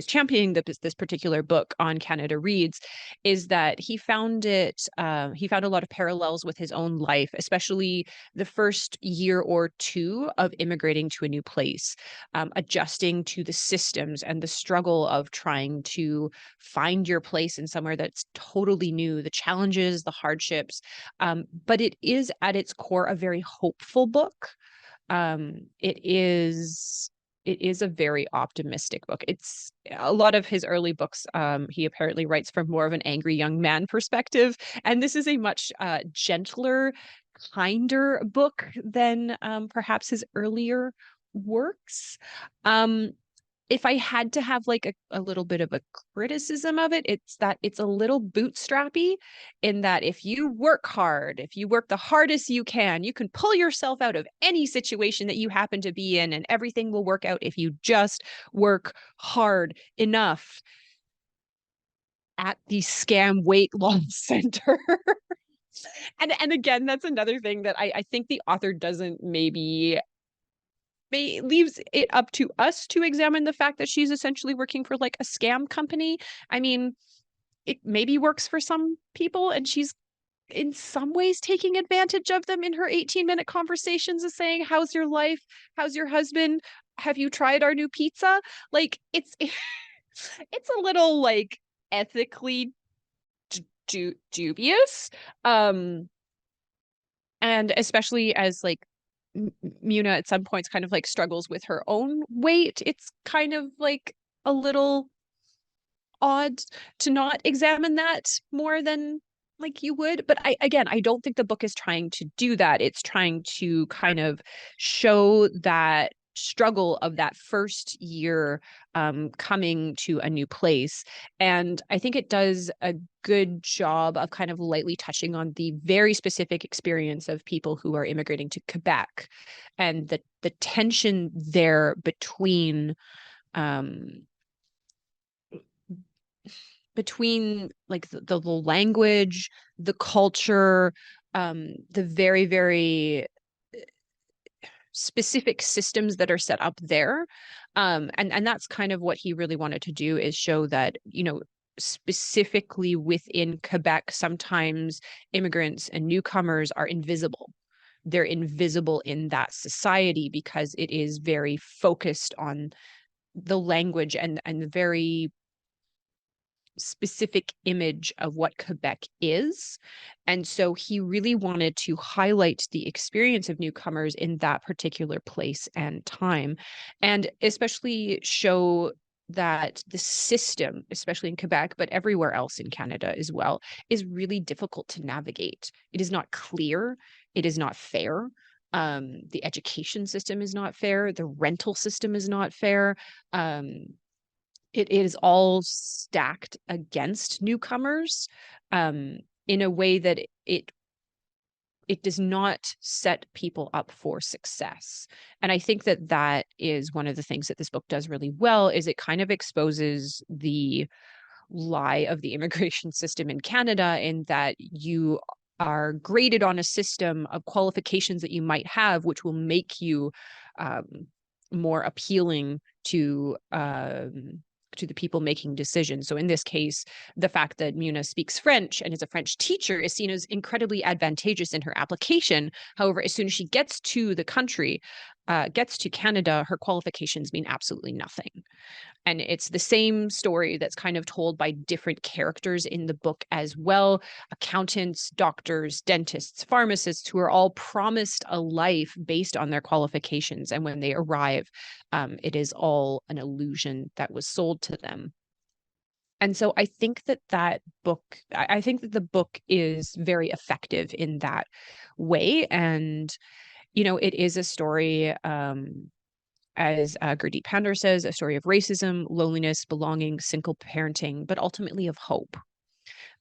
Speaker 5: championing this particular book on Canada Reads, is that he found a lot of parallels with his own life, especially the first year or two of immigrating to a new place, adjusting to the systems and the struggle of trying to find your place in somewhere that's totally new, the challenges, the hardships. But it is at its core a very hopeful book. It is a very optimistic book. It's a lot of his early books. He apparently writes from more of an angry young man perspective. And this is a much gentler, kinder book than perhaps his earlier works. If I had to have like a little bit of a criticism of it, it's that it's a little bootstrappy, in that if you work hard, if you work the hardest you can pull yourself out of any situation that you happen to be in, and everything will work out if you just work hard enough at the scam weight loss center. And again, that's another thing that I think the author doesn't leaves it up to us to examine, the fact that she's essentially working for like a scam company. I mean, it maybe works for some people, and she's in some ways taking advantage of them in her 18-minute conversations of saying, how's your life? How's your husband? Have you tried our new pizza? Like, it's a little like ethically dubious. And especially as like Muna at some points kind of like struggles with her own weight, it's kind of like a little odd to not examine that more than like you would. But I don't think the book is trying to do that. It's trying to kind of show that struggle of that first year coming to a new place. And I think it does a good job of kind of lightly touching on the very specific experience of people who are immigrating to Quebec, and the tension there between like the language, the culture, the very, very specific systems that are set up there. And that's kind of what he really wanted to do, is show that, specifically within Quebec, sometimes immigrants and newcomers are invisible. They're invisible in that society because it is very focused on the language and the very specific image of what Quebec is. And so he really wanted to highlight the experience of newcomers in that particular place and time, and especially show that the system, especially in Quebec, but everywhere else in Canada as well, is really difficult to navigate. It is not clear. It is not fair. The education system is not fair. The rental system is not fair. It is all stacked against newcomers in a way that it does not set people up for success. And I think that that is one of the things that this book does really well, is it kind of exposes the lie of the immigration system in Canada, in that you are graded on a system of qualifications that you might have, which will make you more appealing to the people making decisions. So in this case, the fact that Muna speaks French and is a French teacher is seen as incredibly advantageous in her application. However, as soon as she gets to the country, gets to Canada, her qualifications mean absolutely nothing. And it's the same story that's kind of told by different characters in the book as well. Accountants, doctors, dentists, pharmacists, who are all promised a life based on their qualifications. And when they arrive, it is all an illusion that was sold to them. And so I think that I think that the book is very effective in that way. And, it is a story, as Gurdeep Pandor says, a story of racism, loneliness, belonging, single parenting, but ultimately of hope.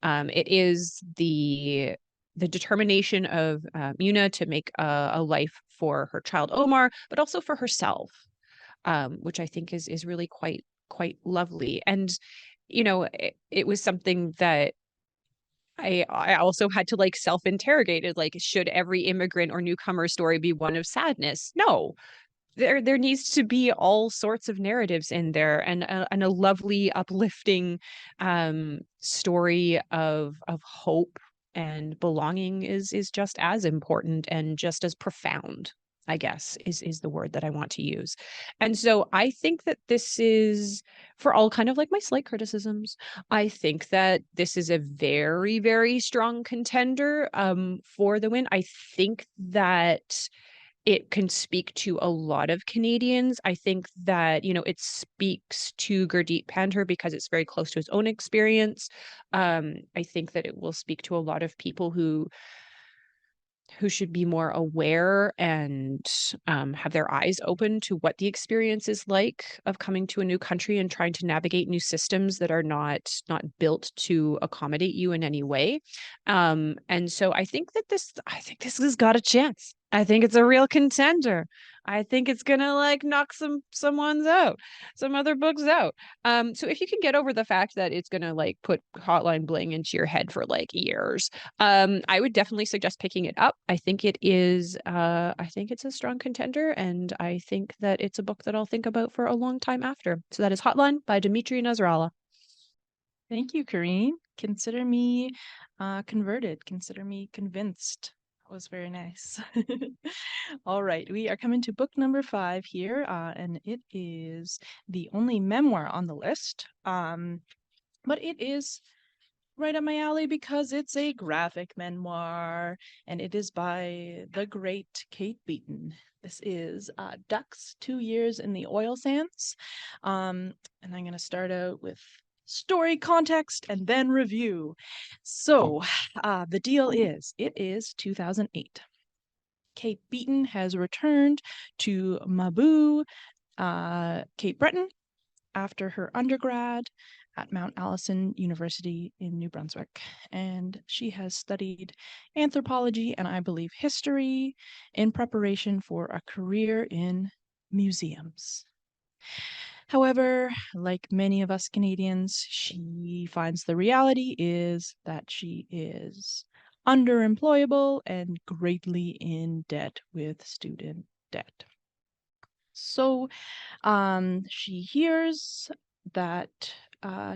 Speaker 5: It is the determination of Muna to make a life for her child Omar, but also for herself, which I think is really quite lovely. And it was something that I also had to self-interrogate it, should every immigrant or newcomer story be one of sadness? No. There needs to be all sorts of narratives in there, and a lovely, uplifting story of hope and belonging is just as important and just as profound, I guess, is the word that I want to use. And so I think that this is, for all kind of my slight criticisms, I think that this is a very, very strong contender for the win. I think that it can speak to a lot of Canadians. I think that, it speaks to Gurdeep Pandor because it's very close to his own experience. I think that it will speak to a lot of people who should be more aware and have their eyes open to what the experience is like of coming to a new country and trying to navigate new systems that are not built to accommodate you in any way. And so I think this has got a chance. I think it's a real contender. I think it's gonna knock some other books out. So if you can get over the fact that it's gonna put Hotline Bling into your head for years, I would definitely suggest picking it up. I think it is I think it's a strong contender, and I think that it's a book that I'll think about for a long time after. So that is Hotline by Dimitri Nasrallah.
Speaker 1: Thank you, Karine. Consider me converted. Consider me convinced. That was very nice. All right, we are coming to book number 5 here, and it is the only memoir on the list. But it is right up my alley because it's a graphic memoir, and it is by the great Kate Beaton. This is Ducks, 2 Years in the Oil Sands. And I'm going to start out with story context and then review. So the deal is, it is 2008. Kate Beaton has returned to Mabou, Cape Breton, after her undergrad at Mount Allison University in New Brunswick. And she has studied anthropology and I believe history in preparation for a career in museums. However, like many of us Canadians, she finds the reality is that she is underemployable and greatly in debt with student debt. So she hears that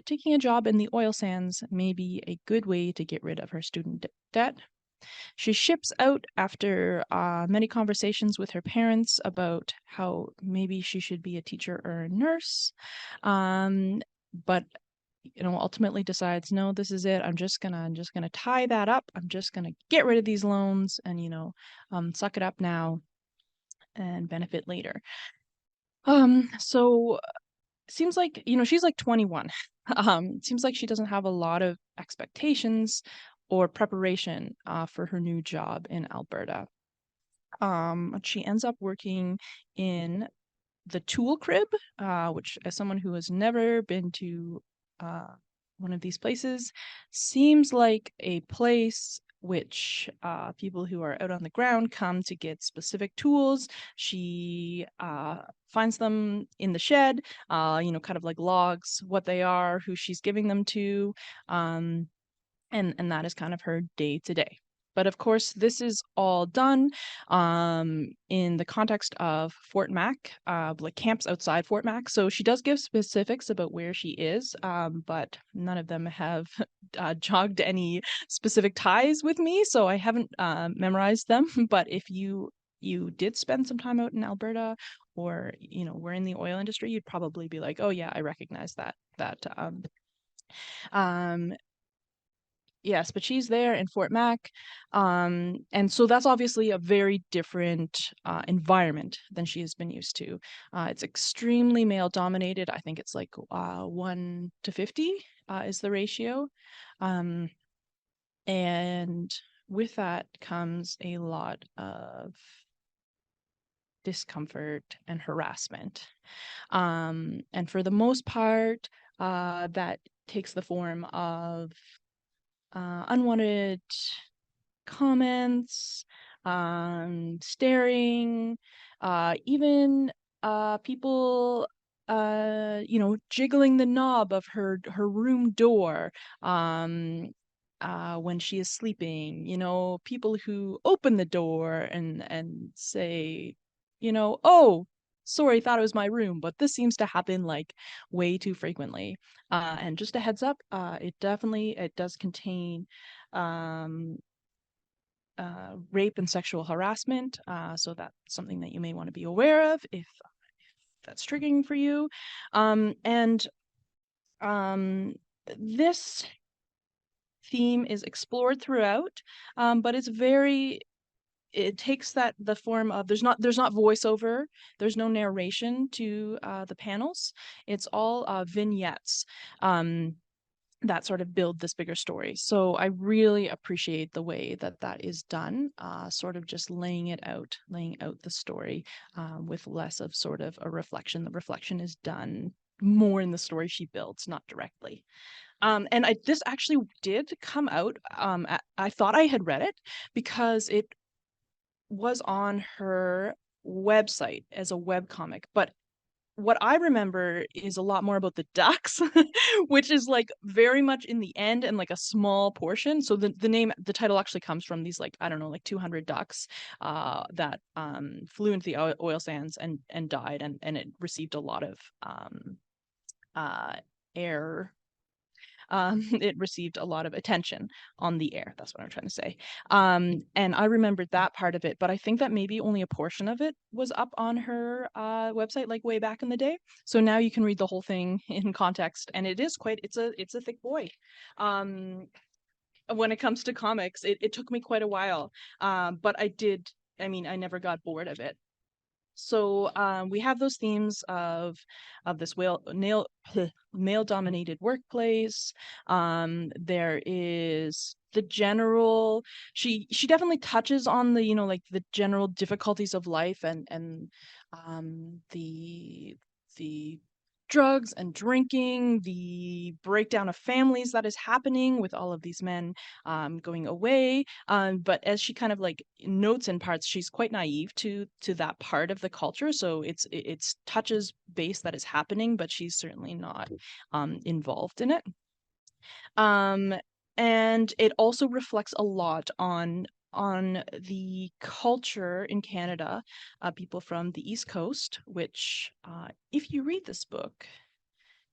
Speaker 1: taking a job in the oil sands may be a good way to get rid of her student debt. She ships out after many conversations with her parents about how maybe she should be a teacher or a nurse, but ultimately decides, no, this is it. I'm just gonna tie that up. I'm just gonna get rid of these loans and suck it up now and benefit later. So seems like, she's like 21. It seems like she doesn't have a lot of expectations or preparation for her new job in Alberta. She ends up working in the tool crib, which, as someone who has never been to one of these places, seems like a place which people who are out on the ground come to get specific tools. She finds them in the shed, kind of like logs what they are, who she's giving them to, and that is kind of her day to day. But of course, this is all done in the context of Fort Mac, like camps outside Fort Mac. So she does give specifics about where she is, but none of them have jogged any specific ties with me. So I haven't memorized them. But if you did spend some time out in Alberta, or were in the oil industry, you'd probably be like, oh yeah, I recognize that. Yes, but she's there in Fort Mac. And so that's obviously a very different environment than she has been used to. It's extremely male dominated. I think it's like 1 to 50 is the ratio. And with that comes a lot of discomfort and harassment. And for the most part, that takes the form of unwanted comments, staring, even people jiggling the knob of her room door when she is sleeping, people who open the door and say, oh, sorry, thought it was my room, but this seems to happen like way too frequently. And just a heads up, it does contain rape and sexual harassment. So that's something that you may want to be aware of if that's triggering for you. And this theme is explored throughout, but it takes the form of there's not voiceover, there's no narration to the panels. It's all vignettes that sort of build this bigger story. So I really appreciate the way that is done, sort of just laying out the story with less of sort of a reflection. The reflection is done more in the story she builds, not directly. And this actually did come out. I thought I had read it because it was on her website as a webcomic, but what I remember is a lot more about the ducks, which is like very much in the end and like a small portion. So the title actually comes from these, like, I don't know, like 200 ducks that flew into the oil sands and died, and it received a lot of air. It received a lot of attention on the air. That's what I'm trying to say. And I remembered that part of it, but I think that maybe only a portion of it was up on her website, like way back in the day. So now you can read the whole thing in context, and it's a thick boy. When it comes to comics, it took me quite a while, but I never got bored of it. So we have those themes of this male-dominated workplace. There is the general. She definitely touches on the like the general difficulties of life and the drugs and drinking, the breakdown of families that is happening with all of these men going away. But as she kind of like notes in parts, she's quite naive to that part of the culture. So it's touches base that is happening, but she's certainly not involved in it. And it also reflects a lot on the culture in Canada, people from the East Coast, which if you read this book,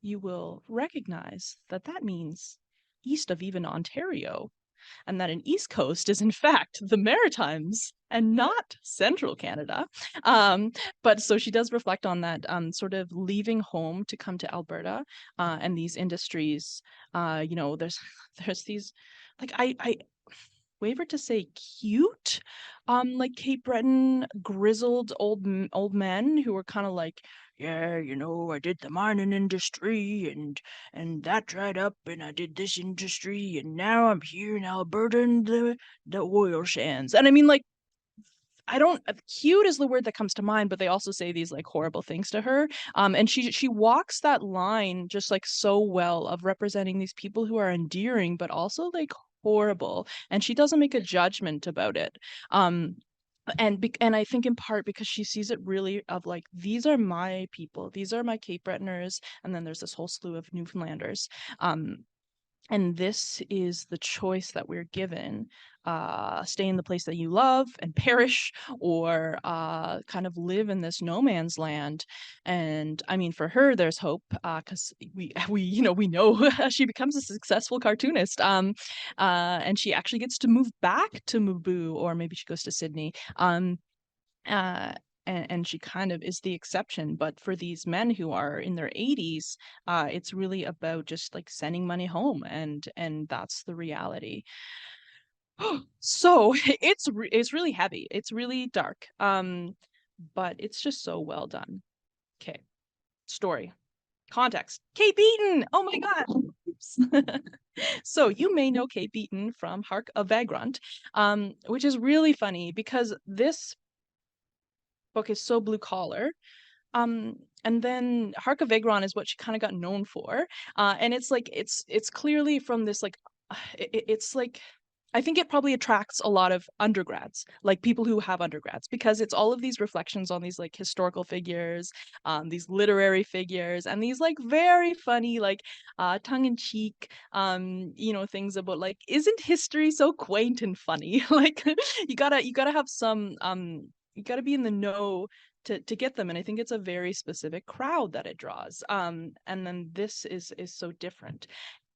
Speaker 1: you will recognize that means east of even Ontario, and that an East Coast is in fact the Maritimes and not Central Canada. But so she does reflect on that, sort of leaving home to come to Alberta, and these industries. There's these, like, I waver to say cute, like Cape Breton grizzled old men who are kind of like, yeah, I did the mining industry and that dried up and I did this industry and now I'm here in Alberta in the oil sands. And I mean, like, I don't cute is the word that comes to mind, but they also say these like horrible things to her. And she walks that line just like so well of representing these people who are endearing but also like horrible. And she doesn't make a judgment about it. And I think in part because she sees it really of like, these are my people, these are my Cape Bretoners, and then there's this whole slew of Newfoundlanders. And this is the choice that we're given. Stay in the place that you love and perish, or kind of live in this no man's land. And I mean, for her, there's hope, because we know she becomes a successful cartoonist. And she actually gets to move back to Mubu, or maybe she goes to Sydney. Uh, and she kind of is the exception. But for these men who are in their 80s, it's really about just like sending money home, and that's the reality. So it's really heavy. It's really dark. But it's just so well done. Okay, story. Context. Kate Beaton! Oh my god! Oops. So you may know Kate Beaton from Hark a Vagrant, which is really funny because this book is so blue collar. And then Hark a Vagrant is what she kind of got known for. And it's like it's clearly from this like it's like, I think it probably attracts a lot of undergrads, like people who have undergrads, because it's all of these reflections on these like historical figures, these literary figures, and these like very funny, like tongue-in-cheek, things about like, isn't history so quaint and funny? Like you gotta have some you gotta be in the know to get them, and I think it's a very specific crowd that it draws. And then this is so different.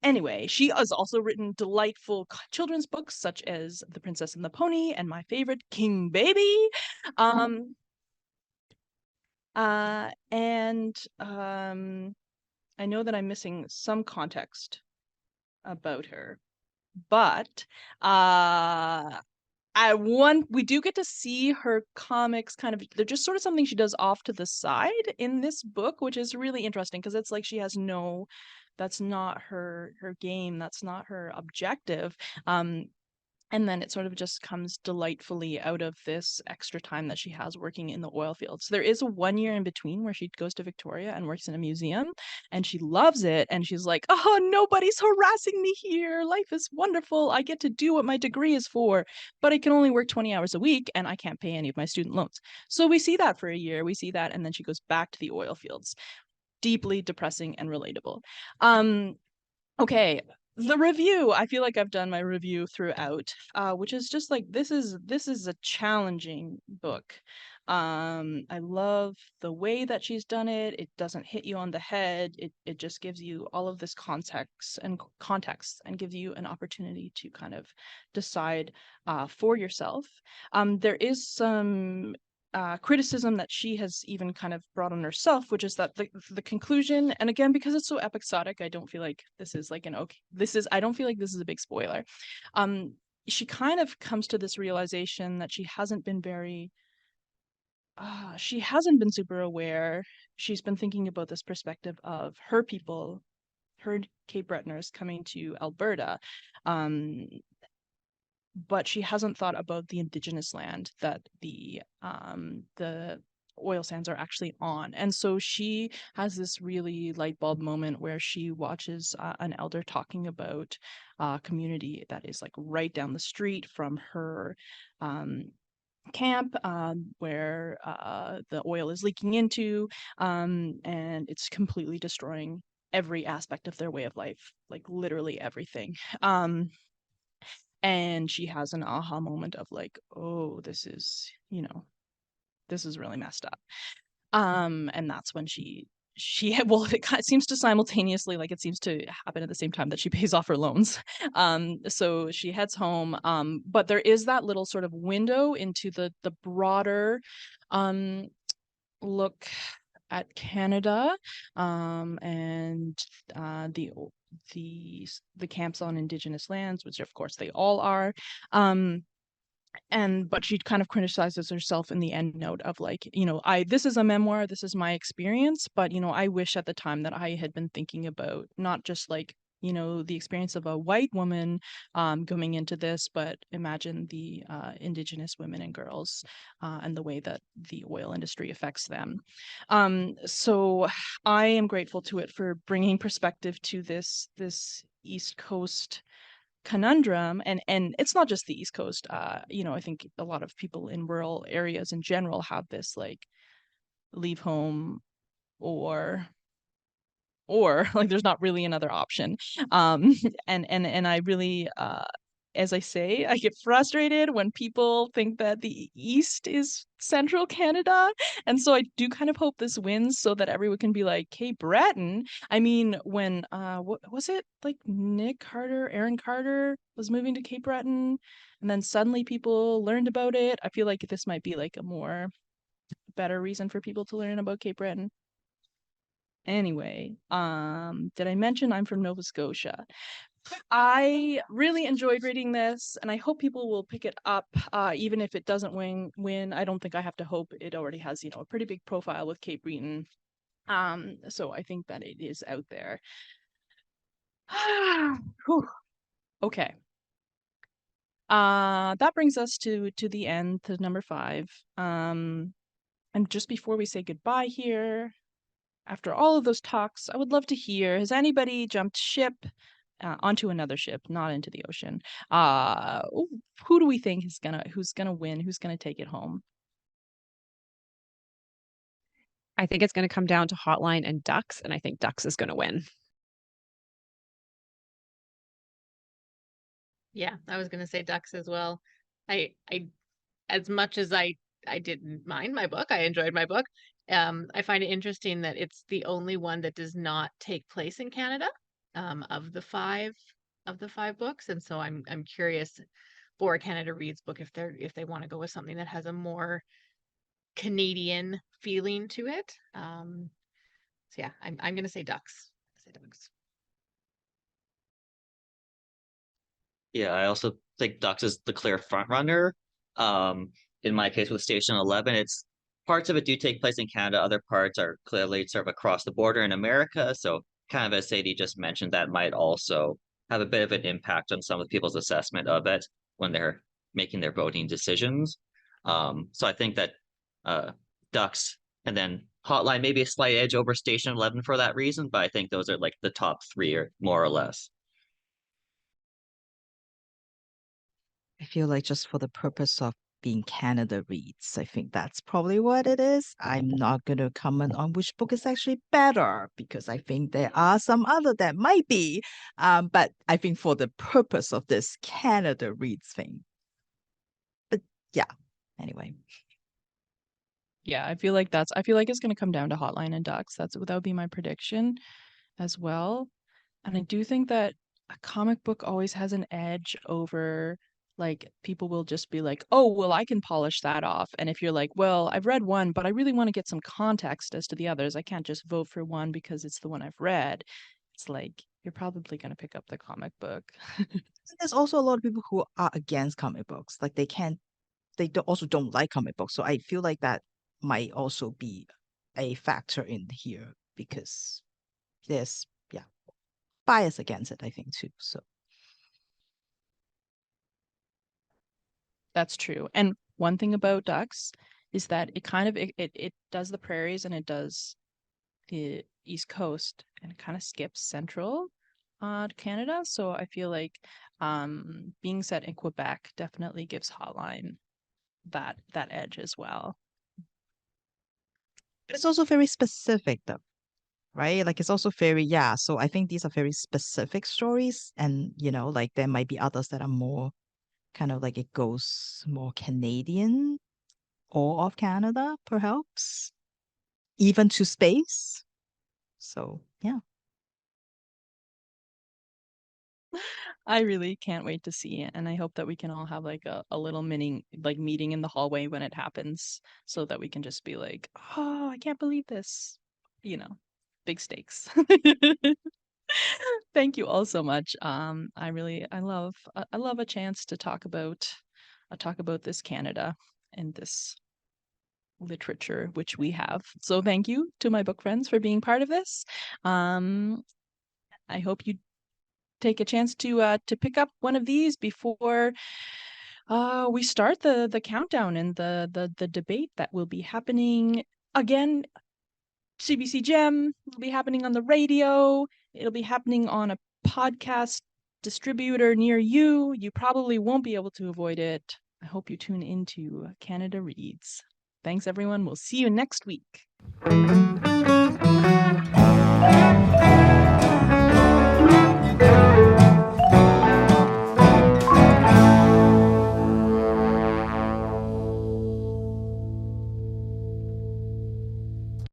Speaker 1: Anyway, she has also written delightful children's books such as The Princess and the Pony and my favorite, King Baby. And I know that I'm missing some context about her, but we do get to see her comics kind of, they're just sort of something she does off to the side in this book, which is really interesting because it's like she has that's not her game, that's not her objective. And then it sort of just comes delightfully out of this extra time that she has working in the oil fields. There is a 1 year in between where she goes to Victoria and works in a museum, and she loves it. And she's like, oh, nobody's harassing me here. Life is wonderful. I get to do what my degree is for, but I can only work 20 hours a week and I can't pay any of my student loans. So we see that for a year. We see that. And then she goes back to the oil fields. Deeply depressing and relatable. Okay, the review. I feel like I've done my review throughout, which is just like, this is a challenging book. I love the way that she's done it. It doesn't hit you on the head. It just gives you all of this context and gives you an opportunity to kind of decide for yourself. There is some criticism that she has even kind of brought on herself, which is that the conclusion, and again, because it's so episodic, I don't feel like this is like I don't feel like this is a big spoiler. She kind of comes to this realization that she hasn't been super aware. She's been thinking about this perspective of her people, her Cape Bretoners coming to Alberta, but she hasn't thought about the indigenous land that the oil sands are actually on. And so she has this really light bulb moment where she watches an elder talking about a community that is like right down the street from her camp, where the oil is leaking into, and it's completely destroying every aspect of their way of life, like literally everything. And she has an aha moment of like, oh, this is really messed up. And that's when it seems to simultaneously, like it seems to happen at the same time that she pays off her loans. So she heads home, but there is that little sort of window into the broader look at Canada, and the camps on Indigenous lands, which of course they all are. but she kind of criticizes herself in the end note of like, this is a memoir, this is my experience, but I wish at the time that I had been thinking about not just like the experience of a white woman going into this, but imagine the Indigenous women and girls and the way that the oil industry affects them. So I am grateful to it for bringing perspective to this East Coast conundrum, and it's not just the East Coast. I think a lot of people in rural areas in general have this like leave home or like there's not really another option. And I really as I say, I get frustrated when people think that the East is central Canada. And so I do kind of hope this wins so that everyone can be like, Kate Beaton. I mean, when what was it, like Nick Carter, Aaron Carter was moving to Cape Breton, and then suddenly people learned about it. I feel like this might be like a more better reason for people to learn about Cape Breton. Anyway, did I mention I'm from Nova Scotia? I really enjoyed reading this, and I hope people will pick it up, even if it doesn't win. I don't think I have to hope. It already has, a pretty big profile with Kate Beaton. So I think that it is out there. Okay. That brings us to the end, to number 5. And just before we say goodbye here, after all of those talks, I would love to hear, has anybody jumped ship onto another ship, not into the ocean? Who do we think who's gonna win? Who's gonna take it home?
Speaker 5: I think it's going to come down to Hotline and Ducks, and I think Ducks is going to win.
Speaker 2: Yeah, I was going to say Ducks as well. I as much as I didn't mind my book, I enjoyed my book. I find it interesting that it's the only one that does not take place in Canada, of the five books, and so I'm curious for a Canada Reads book if they want to go with something that has a more Canadian feeling to it. So yeah, I'm going to say Ducks.
Speaker 4: Yeah, I also think Ducks is the clear front runner. In my case with Station 11, it's parts of it do take place in Canada, other parts are clearly sort of across the border in America. So kind of as Sadie just mentioned, that might also have a bit of an impact on some of people's assessment of it when they're making their voting decisions. So I think that Ducks and then Hotline maybe a slight edge over Station 11 for that reason, but I think those are like the top 3 or more or less.
Speaker 3: I feel like just for the purpose of being Canada Reads, I think that's probably what it is. I'm not going to comment on which book is actually better because I think there are some other that might be. But I think for the purpose of this Canada Reads thing. But yeah, anyway.
Speaker 1: Yeah, I feel like it's going to come down to Hotline and Ducks. That would be my prediction as well. And I do think that a comic book always has an edge over, like, people will just be like, oh, well, I can polish that off. And if you're like, well, I've read one, but I really want to get some context as to the others, I can't just vote for one because it's the one I've read. It's like, you're probably going to pick up the comic book.
Speaker 3: There's also a lot of people who are against comic books. Like also don't like comic books. So I feel like that might also be a factor in here because there's bias against it, I think, too. So
Speaker 1: That's true. And one thing about Ducks is that it kind of it does the prairies and it does the East Coast and it kind of skips central Canada. So I feel like being set in Quebec definitely gives Hotline that edge as well.
Speaker 3: but it's also very specific though, right? Like it's also very, so I think these are very specific stories, and like there might be others that are more kind of like it goes more Canadian or of Canada, perhaps, even to space. So yeah.
Speaker 1: I really can't wait to see it, and I hope that we can all have like a little mini like meeting in the hallway when it happens so that we can just be like, oh, I can't believe this. Big stakes. Thank you all so much. I love a chance to talk about talk about this Canada and this literature which we have. So thank you to my book friends for being part of this. I hope you take a chance to pick up one of these before we start the countdown and the debate that will be happening again. CBC Gem will be happening on the radio. It'll be happening on a podcast distributor near you. You probably won't be able to avoid it. I hope you tune into Canada Reads. Thanks, everyone. We'll see you next week.